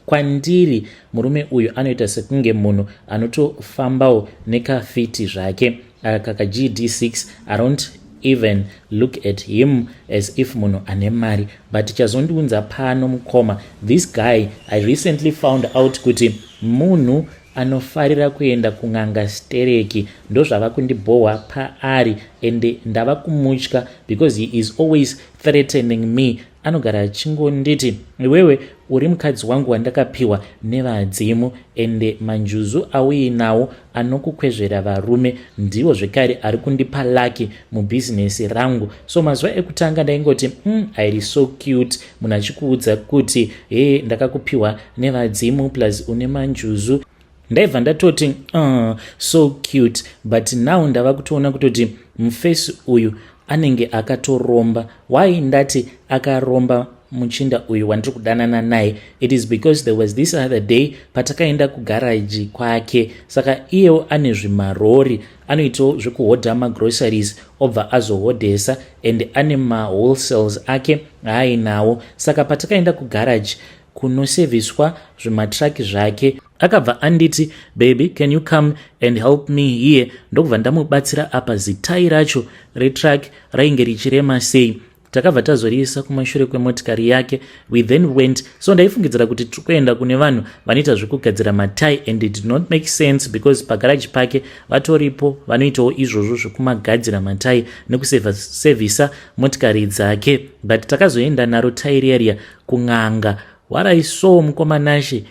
Kwandiri murume uyu anoita sekunge munhu anotofambawo nekafiti zvake kaka GD6. I don't even look at him as if munhu ane mari. But chazondiunza pano mukoma, this guy I recently found out kuti munhu anofarira kuenda kun'anga stereki, ndo zvava kundibhohwa paari, and ndava kumutya because he is always threatening me. Anogara achingonditi iwewe uri mukadzi wangu wandakapiwa nevadzimu, and manjuzu auinawo anokukwezvera varume ndiwo zvekare ari kundipa laki mubhizinesi rangu. So mazuva ekutanga ndaingoti I so cute, munhu achikuudza kuti ndakakupiwa nevadzimu plus une manjuzu. Ndaibva ndatoti so cute, but now ndava kutoona kutoti mufesi uyu anenge akatoromba. Why ndati akaromba muchinda uyu wandiri kudanana naye? It is because there was this other day patakaenda kugaraji kwake. Saka iyewo ane zvimarori, anoitawo zvekuhodha magroceries obva azohodhesa, and ane mawholesales ake aainawo. Saka patakaenda kugaraji kunoseviswa zvimatraki zvake, akabva anditi baby can you come and help me here. Ndokubva ndamubatsira apa zitai racho retrack rainge richirema sei. Takabva tazoriisa kumashure kwemotikari yake. We then went. So ndaifungidzira kuti tikuenda kune vanhu vanoita zvekugadzira matai, and it did not make sense because pagaraji pake vatoripo vanoitawo izvozvo zvekumagadzira matai nekusevhisa motikari dzake. But takazoenda naro tai riya kun'anga. What I saw mukomanashi,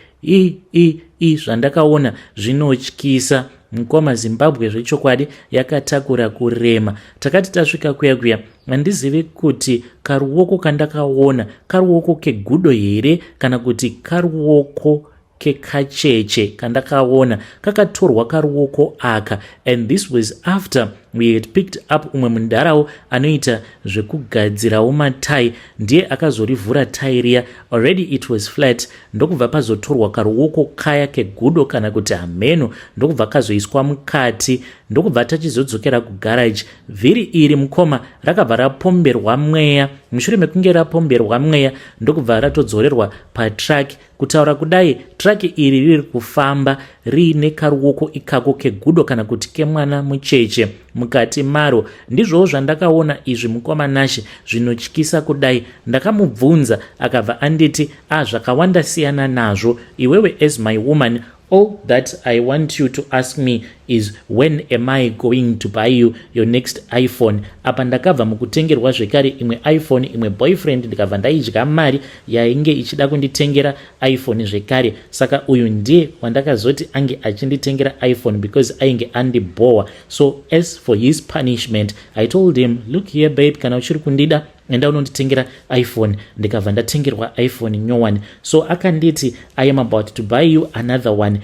zvandakaona zvinotyisa. Mukoma Zimbabwe zvechokwadi yakatakura kurema. Takati tasvika kuya handizivi kuti karuoko kandakaona karuoko kegudo here kana kuti karuoko kekacheche kandakaona kakatorwa karuoko aka. And this was after we had picked up umwe mundarawo anoita zvekugadzirawo matai, ndiye akazorivhura tai riya. Already it was flat. Ndokubva pazotorwa karuoko kaya kegudo kana kuti hameno, ndokubva kazoiswa mukati, ndokubva tachizodzokera kugarage. Vhiri iri mukoma rakabva rapomberwa mweya. Mushure mekunge rapomberwa mweya ndokubva ratodzorerwa patrack. Kutaura kudai, track iri riri kufamba riine karuoko ikako kegudo kana kuti kemwana mucheche mukati maro. Ndizvowo zvandakaona izvi mukoma Nashe zvinotyisa kudai. Ndakamubvunza akabva anditi zvakawanda siyana nazvo. Iwewe as my woman, all that I want you to ask me is when am I going to buy you your next iPhone. Apa ndakabva mukutengerwa zvekare imwe iPhone, imwe boyfriend ndikabva ndaidya mari yainge ichida kunditengera iPhone zvekare. Saka uyu ndiye wandakazoti ange achinditengera iPhone because ainge andibhowa. So as for his punishment, I told him, look here babe, kana uchiri kundida enda unonditengera iPhone. Ndikabva ndatengerwa iPhone nyowani. So akanditi I am about to buy you another one.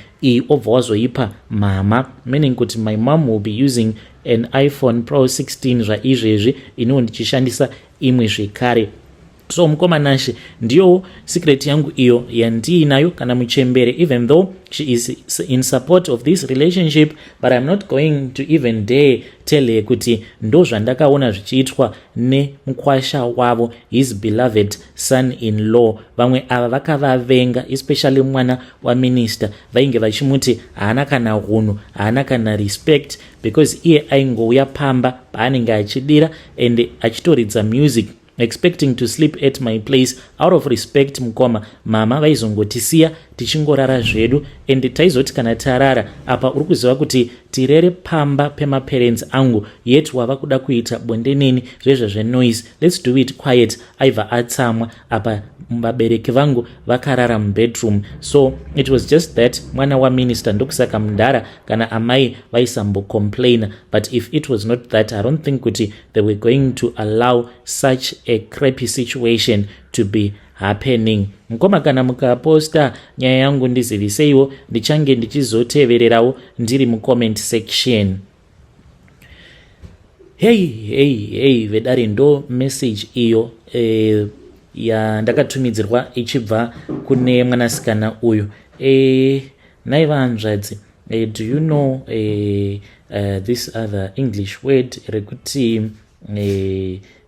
Obva wazoipa mama, meaning kuti my mom will be using an iPhone Pro 16 zvaizvezvi iniwo ndichishandisa imwe zvekare. So mukoma Nashe ndiyo secret yangu iyo yandiinayo kana muchembere, even though she is in support of this relationship, but I'm not going to even dare tell her kuti ndo zvandakaona zvichiitwa nemukwasha wavo, his beloved son-in-law. Vamwe ava vakavavenga, especially mwana waminister, vainge vachimuti haana kana hunhu, haana kana respect, because iye aingouya pamba paanenge achidira and achitoridza music expecting to sleep at my place out of respect. Mukoma mama vaizongotisiya tichingorara zvedu, and taizoti kana tarara apa uri kuziva kuti tirere pamba pemaparents angu, yet wava kuda kuita bonde nini zvezva zvenoise, let's do it quiet. Aibva atsamwa apa vabereki vangu vakarara mubedroom. So it was just that mwana waminister ndokusaka mundara kana amai vaisambocomplaina, but if it was not that, I don't think kuti they were going to allow such a crappy situation to be happening. Mukoma kana mukaposta nyaya yangu ndiziviseiwo, ndichange ndichizotevererawo ndiri mucomment section. Hey vedare ndo message iyo ndakatumidzirwa ichibva kune mwanasikana uyu. Naiva hanzvadzi, do you know this other English word rekuti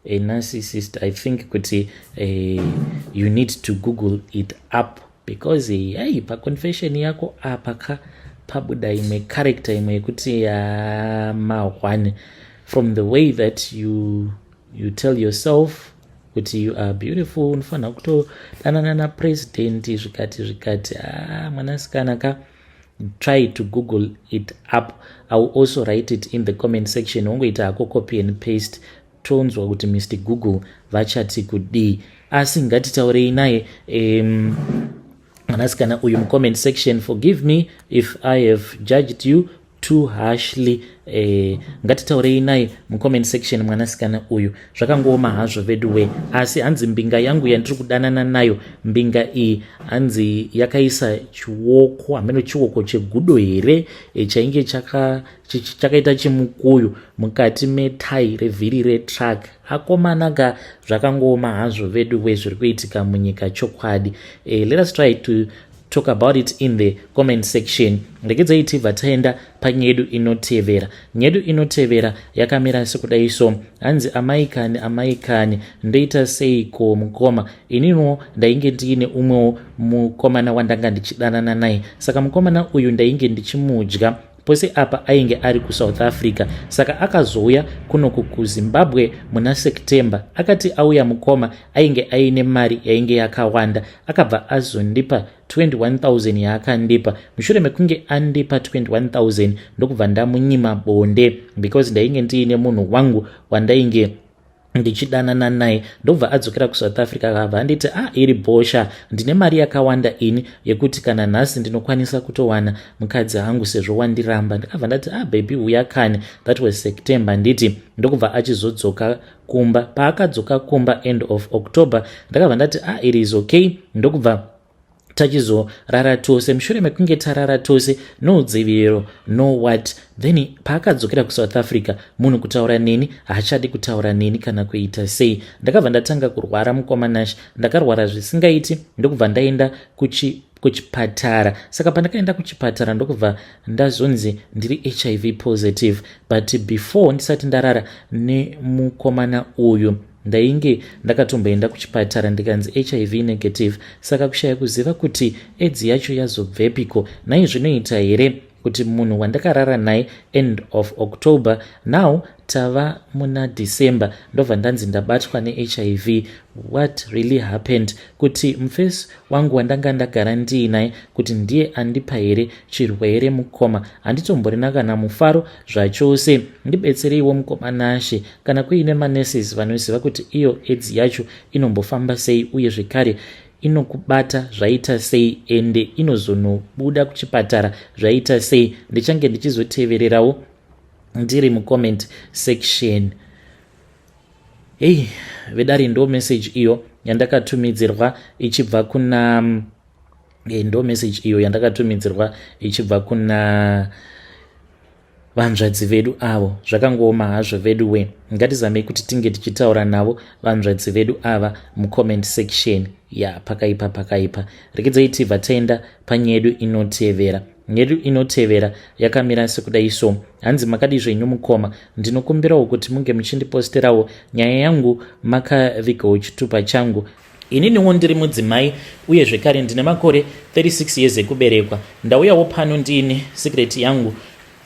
a narcissist? I think kuti you need to Google it up, because pa confession yako apa pabuda imwe character imwe yekuti mahwane, from the way that you tell yourself kuti you are beautiful, unofana kutodanana na president zvikati mwanasikana ka. Try to Google it up. I will also write it in the comment section. Ungoita hako copy and paste, tonzwa kuti Mr. Google vachati kudii. Asi ngatitaurei naye mwanasikana uyu mucomment section. Forgive me if I have judged you too harshly. Ngatitaurei naye mucomment section mwanasikana uyu. Zvakangoma hazvo veduwe, asi hanzi mbinga yangu yandiri kudanana nayo, mbinga iyi hanzi yakaisa chiwoko, hameno chiwoko chegudo here chainge chakaita chimukuyu mukati metai revhiri retrack. Akomanaka zvakangoma hazvo veduwe zviri kuitika munyika chokwadi. Let us try to talk about it in the comment section. Ndegedzai tibva taenda panyedu inotevera. Nyedu inotevera yakamira sekudai so, hanzi amaikani ndoita seiko mukoma. Inino ndainge ndiine umwewo mukomana wandanga ndichidanana naye, saka mukomana uyu ndainge ndichimudya pose apa ainge ari kuSouth Africa. Saka akazouya kuno kuZimbabwe muna September. Akati auya mukoma ainge aine mari yainge yakawanda, akabva azondipa 21,000 yaakandipa. Mushure mekunge andipa 21,000 ndokubva ndamunyima bonde, because ndainge ndiine munhu wangu wandainge ndichidanana naye. Ndobva adzokera kuSouth Africa akabva anditi iri bosha, ndine mari yakawanda ini yekuti kana nhasi ndinokwanisa kutowana mukadzi wangu sezvo wandiramba. Ndakabva ndati baby uya kani. That was September. Nditi ndokubva achizodzoka kumba. Paakadzoka kumba end of October ndakabva ndati it is okay. Ndokubva tachizorara tose. Mushure mekunge tarara tose, no udziviriro, no what, then paakadzokera kuSouth Africa, munhu kutaura neni haachadi kutaura neni kana kuita sei. Ndakabva ndatanga kurwara mukomanashi, ndakarwara zvisingaiti, ndokubva ndaenda kuchipatara. Saka pandakaenda kuchipatara ndokubva ndazonzi ndiri HIV positive, but before ndisati ndarara nemukomana uyu ndainge ndakatomboenda kuchipatara ndikanzi HIV negative. Saka kushaya kuziva kuti AIDS yacho yazobvepiko naizvinoita here kuti munhu wandakarara naye end of October, now tava muna December, ndobva ndanzi ndabatwa neHIV. What really happened? Kuti mufesi wangu wandanga ndagara ndiinaye kuti ndiye andipa here chirwere mukoma, handitomborina kana mufaro zvachose. Ndibetsereiwo mukomanashe kana kuine manurses vanoziva kuti iyo AIDS yacho inombofamba sei uye zvekare inokubata zvaita sei ende inozonobuda kuchipatara zvaita sei. Ndichange ndichizotevererawo ndiri mucomment section. Vedari ndo message iyo yandakatumidzirwa ichibva kuna ndo message iyo yandakatumidzirwa ichibva kuna vanzvadzi vedu avo. Zvakangooma hazvo vedu we, ngatizamei kuti tinge tichitaura navo vanzvadzi vedu ava mucomment section. Pakaipa rekedzai tibva taenda panyedu inotevera. Nyedu inotevera yakamira sekudai so. Hanzi makadi zvenyu mukoma, ndinokumbirawo kuti munge muchindiposterawo nyaya yangu makavigawo chitupa changu. Ininiwo ndiri mudzimai uye zvekare ndine makore 36 years ekuberekwa. Ndauyawo pano ndiine secret yangu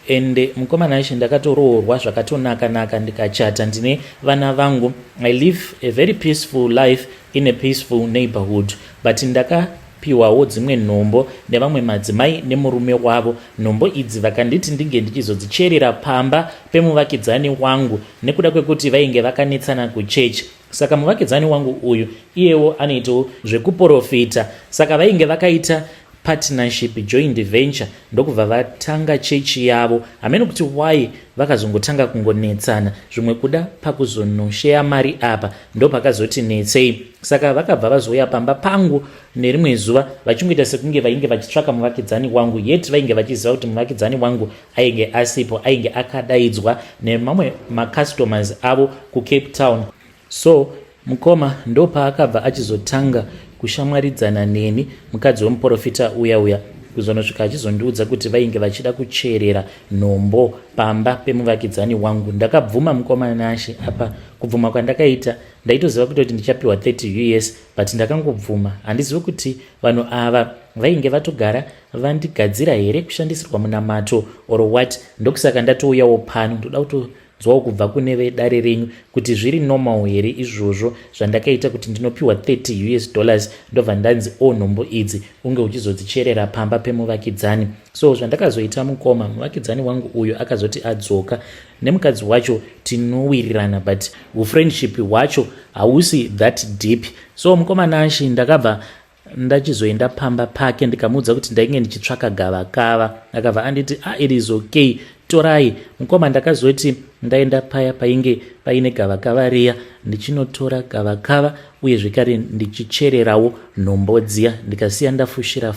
ende mukomanashi ndakatoroorwa zvakatonaka ndikachata, ndine vana vangu. I live a very peaceful life in a peaceful neighborhood, but ndakapiwawo dzimwe nhombo nevamwe madzimai nemurume wavo. Nhombo idzi vakanditi ndinge ndichizodzicherera pamba pemuvakidzani wangu nekuda kwekuti vainge vakanetsana kuchechi. Saka muvakidzani wangu uyu iyewo anoitawo zvekuprofita, saka vainge vakaita partnership, joint venture, ndokubva vatanga chechi yavo. Hamene kuti why vakazongotanga kungonetsana, zvimwe kuda pakuzonoshea mari apa ndo pakazoti netsei. Saka vakabva vazouya pamba pangu nerimwe zuva vachingoita sekunge vainge vachitsvaka muvakidzani wangu, yet vainge vachiziva kuti muvakidzani wangu ainge asipo, ainge akadaidzwa nemamwe macustomers avo kuCape Town. So mukoma ndo paakabva achizotanga kushamwaridzana neni, mukadzi wemuprofita uya kuzonosvika achizondiudza kuti vainge vachida kucherera nhombo pamba pemuvakidzani wangu. Ndakabvuma mukomanashi apa. Kubvuma kwandakaita ndaitoziva kuti ndichapiwa 30 US, but ndakangobvuma. Handizivi kuti vanhu ava vainge vatogara vandigadzira here kushandisirwa munamato or what. Ndokusaka ndatouyawo pano, ndoda kutonzwawo kubva kune vedare renyu kuti zviri normal here izvozvo zvandakaita kuti ndinopiwa 30 US dollars ndobva ndanzi nhombo idzi unge uchizodzicherera pamba pemuvakidzani. So zvandakazoita mukoma, muvakidzani wangu uyu akazoti adzoka nemukadzi wacho tinowirirana, but ufriendship hwacho hausi that deep. So mukomanashi ndakabva ndachizoenda pamba pake ndikamuudza kuti ndainge ndichitsvaka gavakava. Akabva anditi it is okay, torai. Mukoma ndakazoti ndaenda paya painge paine gavakava riya, ndichinotora gavakava uye zvekare ndichichererawo nhombo dziya, ndikasiya ndafushira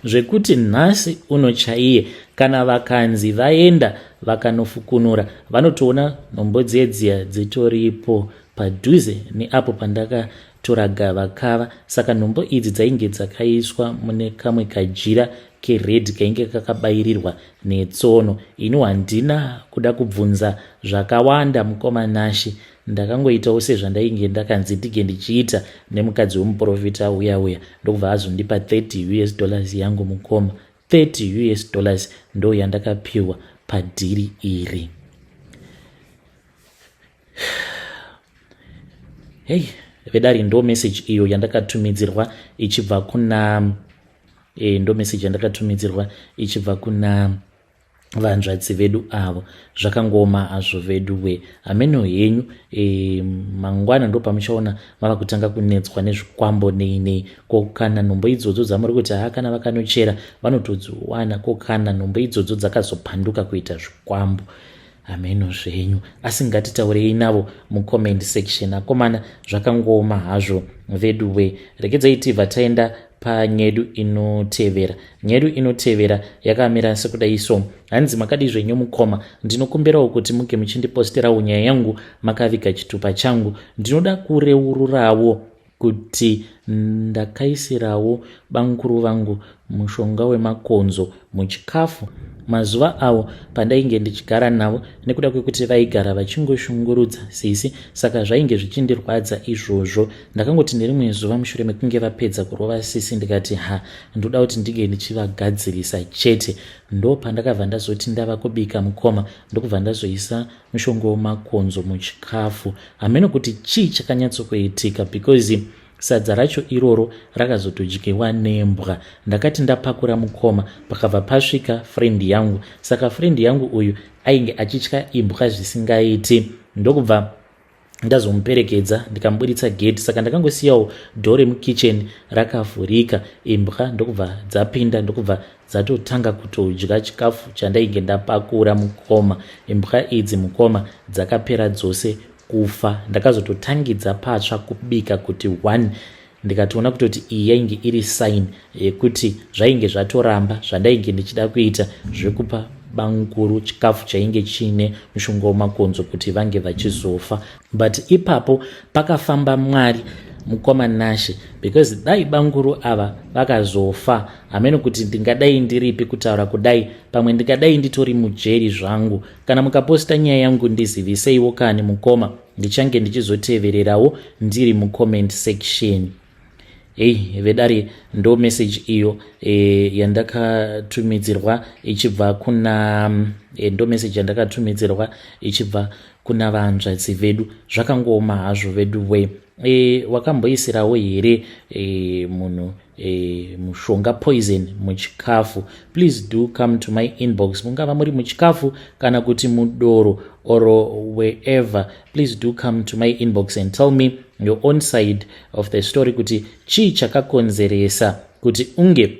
zvekuti nhasi unochaiye kana vakanzi vaenda vakanofukunura vanotoona nhombo dziya dzitoripo padhuze neapo pandakatora gavakava. Saka nhombo idzi dzainge dzakaiswa mune kamwe kajira kered kainge kakabairirwa netsono. Ini handina kuda kubvunza zvakawanda mukomanashi, ndakangoitawo sezvandainge ndakanzi ndige ndichiita nemukadzi wemuprofita uya ndokubva azondipa 30 US dollars yangu mukoma. 30 US dollars ndo yandakapiwa padhiri iri. Vedari ndo message iyo yandakatumidzirwa ichibva kuna ndo message yandakatumidzirwa ichibva kuna vanzvadzi vedu avo. Zvakangoma hazvo vedu we. Hameno henyu mangwana ndo pamuchaona mava kutanga kunetswa nezvikwambo nei kokana nhombo idzodzo dzamuri kuti kana vakanochera vanotodziwana, kokana nhombo idzodzo dzakazopanduka kuita zvikwambo. Hameno zvenyu, asi ngatitaurei navo mucomment section. Akomana zvakangoma hazvo vedu we. Rekedzai tibva taenda panyedu inotevera. Nyedu inotevera yakamira sekudai so: hanzi makadi zvenyu mukoma, ndinokumbirawo kuti muge muchindiposterawo nyaya yangu makaviga chitupa changu. Ndinoda kureururawo kuti ndakaisirawo banguru vangu mushonga wemakonzo muchikafu mazuva awo pandainge ndichigara navo, nekuda kwekuti vaigara vachingoshungurudza sisi, saka zvainge zvichindirwadza izvozvo. Ndakangoti nerimwe zuva mushure mekunge vapedza kurova sisi ndikati ndoda kuti ndige ndichivagadzirisa chete. Ndo pandakabva ndazoti ndava kubika mukoma ndokubva ndazoisa mushonga wemakonzo muchikafu. Hameno kuti chii chakanyatsokuitika, because sadza racho iroro rakazotodyiwa nembwa. Ndakati ndapakura mukoma, pakabva pasvika friend yangu. Saka friend yangu uyu ainge achitya imbwa zvisingaiti. Ndokubva ndazomuperekedza ndikamubuditsa gate. Saka ndakangosiyawo dhoo mukitchen rakavhurika, imbwa ndokubva dzapinda, ndokubva dzatotanga kutodya chikafu chandainge ndapakura mukoma. Imbwa idzi mukoma dzakapera dzose kufa. Ndakazototangidza patsva kubika kuti 1 ndikatoona kutoti iyi yainge iri sign yekuti zvainge zvatoramba zvandainge ndichida kuita zvekupa banguru chikafu chainge chine mushonga wemakonzo kuti vange vachizofa. But ipapo pakafamba Mwari mukoma Nashe, because dai banguru ava vakazofa, hameno kuti ndingadai ndiripi kutaura kudai, pamwe ndingadai nditori mujeri zvangu. Kana mukaposta nyaya yangu ndiziviseiwo kani mukoma, ndichange ndichizotevererawo ndiri mucomment section. Vedari ndo message iyo yandakatumidzirwa ichibva kuna ndo message yandakatumidzirwa ichibva kuna vanzvadzi vedu. Zvakangoma hazvo vedu we. Wakamboisirawo here munhu mushonga poison muchikafu? Please do come to my inbox. Mungava muri muchikafu kana kuti mudoro or wherever, please do come to my inbox and tell me your own side of the story, kuti chii chakakonzeresa kuti unge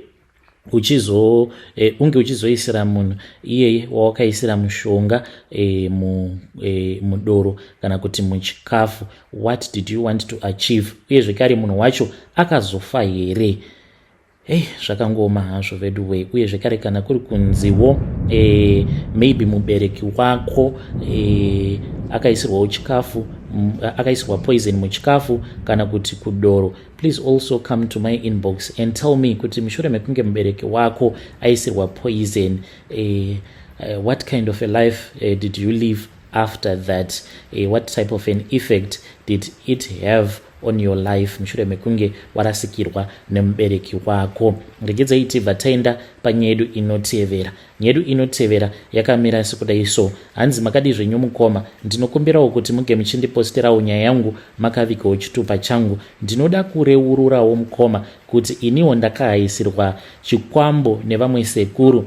uchizoisira munhu iyeye wawakaisira mushonga mudoro kana kuti muchikafu. What did you want to achieve? Uye zvekare munhu wacho akazofa here? Zvakangoma hazvo vedu we. Uye zvekare kana kuri kunziwo maybe mubereki wako akaisirwawo chikafu, akaisirwa poison muchikafu kana kuti kudoro, please also come to my inbox and tell me kuti mushure mekunge mubereki wako aisirwa poison, what kind of a life did you live after that? What type of an effect did it have on your life mushure mekunge warasikirwa nemubereki wako? Regedzai tibva taenda panyedu inotevera. Nyedu inotevera yakamira sekudai so: hanzi makadi zvenyu mukoma, ndinokumbirawo kuti muge muchindiposterawo nyaya yangu makavigawo chitupa changu. Ndinoda kureururawo mukoma kuti iniwo ndakahaisirwa chikwambo nevamwe sekuru.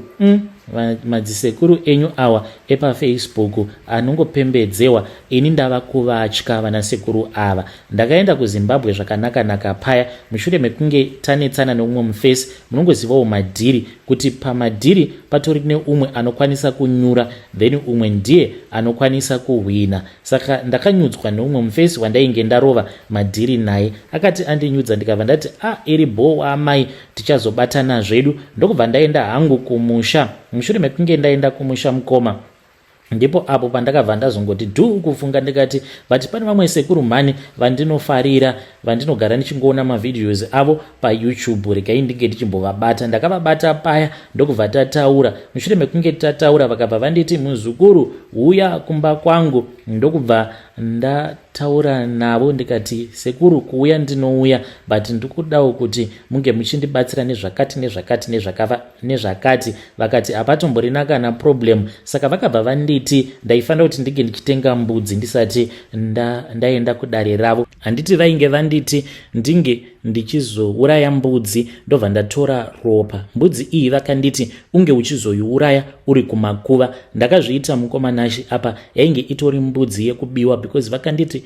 Madzisekuru enyu awa epafacebook anongopembedzewa, ini ndava kuvatya vana sekuru ava. Ndakaenda kuZimbabwe zvakanaka paya, mushure mekunge tanetsana neumwe mufesi, munongozivawo madhiri kuti pamadhiri patori neumwe anokwanisa kunyura, then umwe ndiye anokwanisa kuhwina. Saka ndakanyudzwa neumwe mufesi wandainge ndarova madhiri naye. Akati andinyudza ndikabva ndati iri bho amai, tichazobatana zvedu. Ndokubva ndaenda hangu kumusha. Mushure mekunge ndaenda kumusha mukoma, ndipo apo pandakabva ndazongoti kufunga ndikati vati pane vamwe sekuru mhani vandinofarira, vandinogara ndichingoona mavideos avo paYouTube, regai ndinge ndichimbovabata. Ndakavabata paya ndokubva tataura. Mushure mekunge tataura vakabva vanditi muzukuru uya kumba kwangu. Ndokubva ndataura navo ndikati sekuru kuuya ndinouya, but ndikudawo kuti munge muchindibatsira nezvakati nezvakati. Vakati hapatomborina kana problem. Saka vakabva vanditi ndaifanira kuti ndige ndichitenga mbudzi ndisati ndaenda kudare ravo. Handiti vainge vanditi ndinge ndichizouraya mbudzi ndobva ndatora ropa. Mbudzi iyi vakanditi unge uchizoiuraya uri kumakuva. Ndakazviita mukoma Nashe apa yainge itori mbudzi yekubiwa, because vakanditi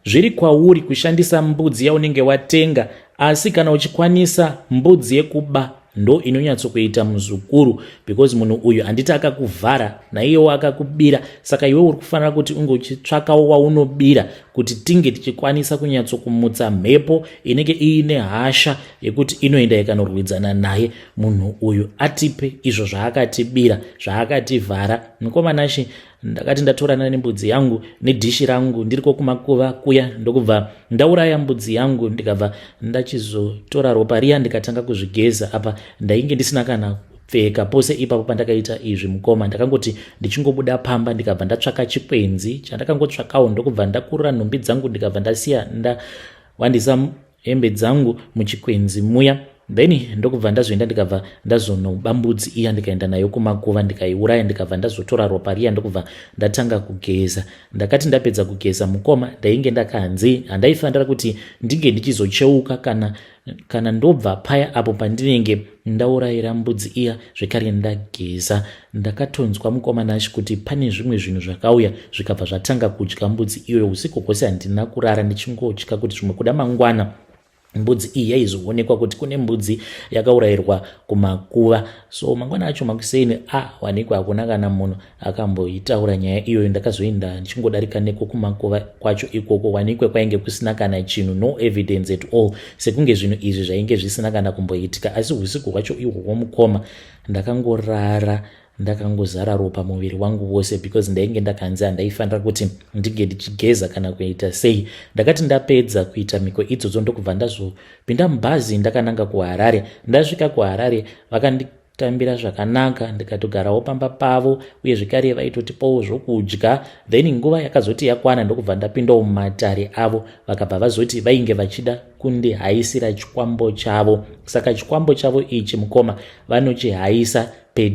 zviri kwauri kushandisa mbudzi yaunenge watenga, asi kana uchikwanisa mbudzi yekuba ndo inonyatsokuita muzukuru, because munhu uyu handiti akakuvhara naiyewo akakubira, saka iwe uri kufanira kuti unge uchitsvakawo waunobira kuti tinge tichikwanisa kunyatsokumutsa mhepo inenge iine hasha yekuti inoenda ikanorwidzana naye munhu uyu atipe izvo zvaakatibira, zvaakativhara. Mukomanashi ndakati ndatorana nembudzi yangu nedhishi rangu ndiriko kumakuva kuya, ndokubva ndauraya mbudzi yangu ndikabva ndachizotora ropa riya ndikatanga kuzvigeza. Apa ndainge ndisina kana pfeka pose ipapo pandakaita izvi mukoma, ndakangoti ndichingobuda pamba ndikabva ndatsvaka chikwenzi chandakangotsvakawo, ndokubva ndakurura nhumbi dzangu ndikabva ndasiya ndawandisa hembe dzangu muchikwenzi muya, then ndokubva ndazoenda ndikabva ndazonoba mbudzi iya ndikaenda nayo kumakuva ndikaiuraya, ndikabva ndazotora ropa riya ndokubva ndatanga kugeza. Ndakati ndapedza kugeza mukoma, ndainge ndakanzi handaifanira kuti ndinge ndichizocheuka kana ndobva paya apo pandinenge ndaurayira mbudzi iya zvekare ndageza. Ndakatonzwa mukomanashi kuti pane zvimwe zvinhu zvakauya zvikabva zvatanga kudya mbudzi iyoyo. Usiku hwose handina kurara ndichingodya kuti zvimwe kuda mangwana mbudzi iyi yaizoonekwa kuti kune mbudzi yakaurayirwa kumakuva. So mangwana acho makuseni wanikwa hakuna kana munhu akamboitaura nyaya iyoyo. Ndakazoenda ndichingodarika neko kumakuva kwacho ikoko, wanikwe kwainge kusina kana chinhu, no evidence at all, sekunge zvinhu izvi zvainge zvisina kana kumboitika. Asi usiku hwacho ihwohwo mukoma ndakangorara ndakangozara ropa muviri wangu wose, because ndainge ndakanzi handaifanira kuti ndige ndichigeza kana kuita sei. Ndakati ndapedza kuita mhiko idzodzo ndokubva ndazopinda mubhazi ndakananga kuHarare. Ndasvika kuHarare vakanditambira zvakanaka, ndikatogarawo pamba pavo uye zvekare vaitotipawo zvokudya. Then nguva yakazoti yakwana ndokubva ndapindawo mumatare avo, vakabva vazoti vainge vachida kundihaisira chikwambo chavo. Saka chikwambo chavo ichi mukoma vanochihaisa per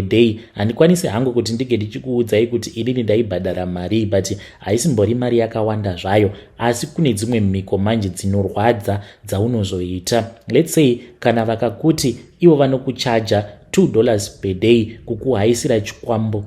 day. Handikwanisi hangu kuti ndige ndichikuudzai kuti inini ndaibhadhara mari, but haisimbori mari yakawanda zvayo, asi kune dzimwe mhiko manje dzinorwadza dzaunozoita. Let's say kana vakakuti ivo vanokuchaja $2 per day kukuhaisira chikwambo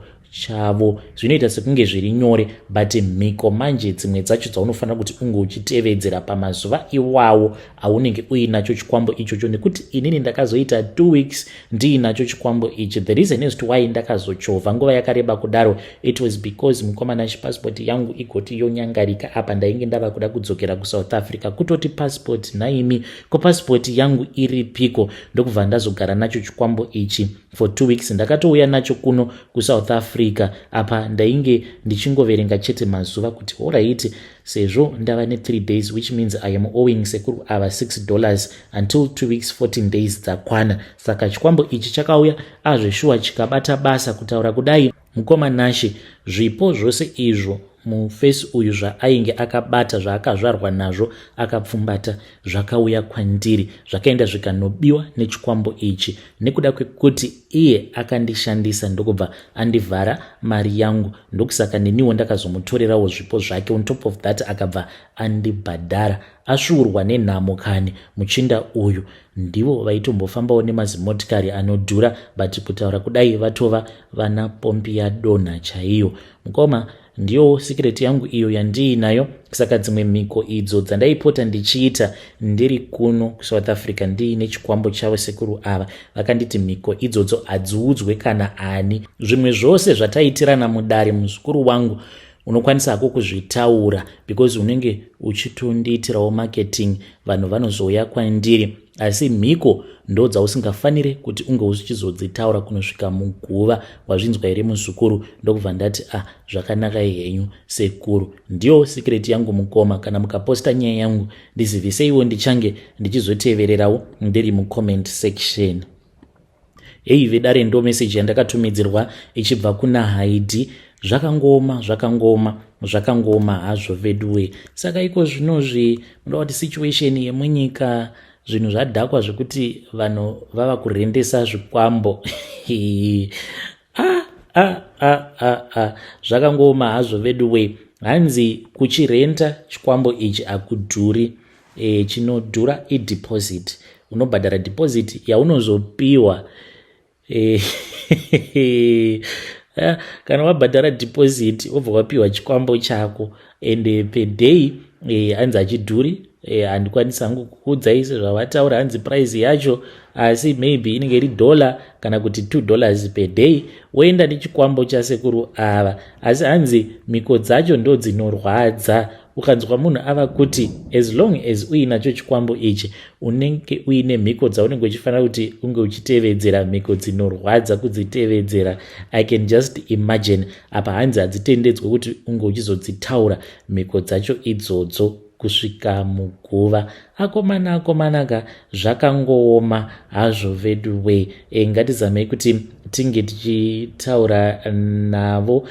chavo, zvinoita sekunge zviri nyore, but mhiko manje dzimwe dzacho dzaunofanira kuti unge uchitevedzera pamazuva iwawo aunenge uinacho chikwambo ichocho. Nekuti inini ndakazoita 2 weeks ndiinacho chikwambo ichi. The reason is to why ndakazochovha nguva yakareba kudaro, it was because mukomanashi passport yangu igoti yonyangarika apa ndainge ndava kuda kudzokera kuSouth Africa. Kutoti passport naimi ko passport yangu iripiko, ndokubva ndazogara nacho chikwambo ichi for 2 weeks. Ndakatouya nacho kuno kuSouth Africa apa ndainge ndichingoverenga chete mazuva kuti alright, sezvo ndava ne3 days, which means I am owing sekuru ava $6 until 2 weeks 14 days dzakwana. Saka chikwambo ichi chakauya azveshuwa chikabata basa. Kutaura kudai mukomanashi, zvipo zvose izvo mufesi uyu zvaainge akabata, zvaakazvarwa nazvo akapfumbata, zvakauya kwandiri zvakaenda zvikanobiwa nechikwambo ichi. Nekuda kwekuti iye akandishandisa ndokubva andivhara mari yangu, ndokusaka neniwo ndakazomutorerawo zvipo zvake. On top of that akabva andibhadhara. Asvuurwa nenhamo kani muchinda uyu. Ndivo vaitombofambawo nemazimotikari anodhura, but kutaura kudai vatova vana pombi yadonha chaiyo. Mukoma ndiyo secret yangu iyo yandiinayo. Saka dzimwe mhiko idzo dzandaipota ndichiita ndiri kuno kuSouth Africa ndiine chikwambo chavo sekuru ava, vakanditi mhiko idzodzo hadziudzwe kana ani. Zvimwe zvose zvataitirana mudare muzukuru wangu unokwanisa hako kuzvitaura, because unenge uchitondiitirawo marketing, vanhu vanozouya kwandiri. Asi mhiko ndo dzausingafanire kuti unge uchizodzitaura kunosvika muguva. Wazvinzwa here muzukuru? Ndokubva ndati zvakanaka henyu sekuru. Ndiyo secret yangu mukoma. Kana mukaposta nyaya yangu ndiziviseiwo, ndichange ndichizotevererawo ndiri mucomment section. Hei vedare ndo message yandakatumidzirwa ichibva kuna Haidi. Zvakangoma hazvo veduwe. Saka iko zvinozvi munoda kuti situation yemunyika zvinhu zvadhakwa zvekuti vanhu vava kurendesa zvikwambo. Zvakangoma hazvo veduwe. Hanzi kuchirenta chikwambo ichi hakudhuri, chinodhura ideposit. Unobhadhara deposit yaunozopiwa. Kana wabhadhara deposit wobva wapiwa chikwambo chako, and per day hanzi hachidhuri, handikwanisi hangu kukuudzai sezvavataura hanzi price yacho, asi maybe inenge iri $1 kana kuti $2 per day. Woenda nechikwambo chasekuru ava, asi hanzi mhiko dzacho ndo dzinorwadza. Ukanzwa munhu ava kuti as long as uinacho chikwambo ichi unenge uine mhiko dzaunenge uchifanira kuti unge uchitevedzera, mhiko dzinorwadza kudzitevedzera. I can just imagine apa hanzi hadzitendedzwe kuti unge uchizodzitaura mhiko dzacho idzodzo kusvika muguva. Akomana zvakangooma hazvo vedu we. Ngatizamei kuti tinge tichitaura navo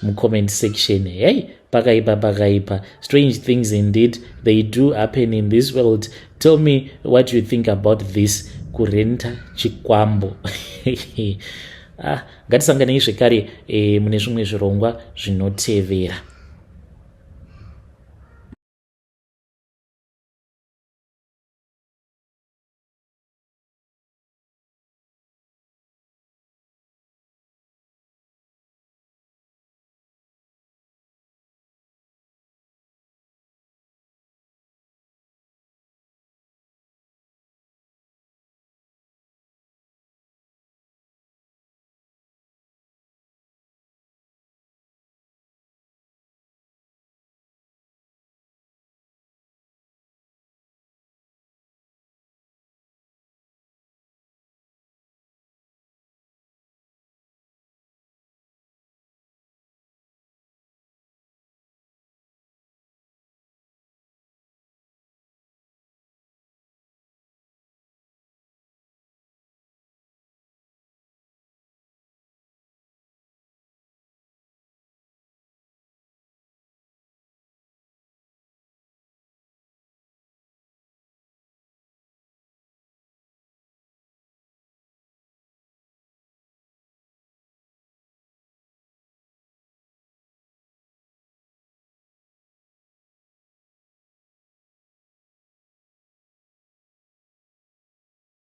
mucomment section. Hey, pakaipa. Strange things indeed, they do happen in this world. Tell me what you think about this kurenta chikwambo. Ngatisanganei zvekare mune zvimwe zvirongwa zvinotevera.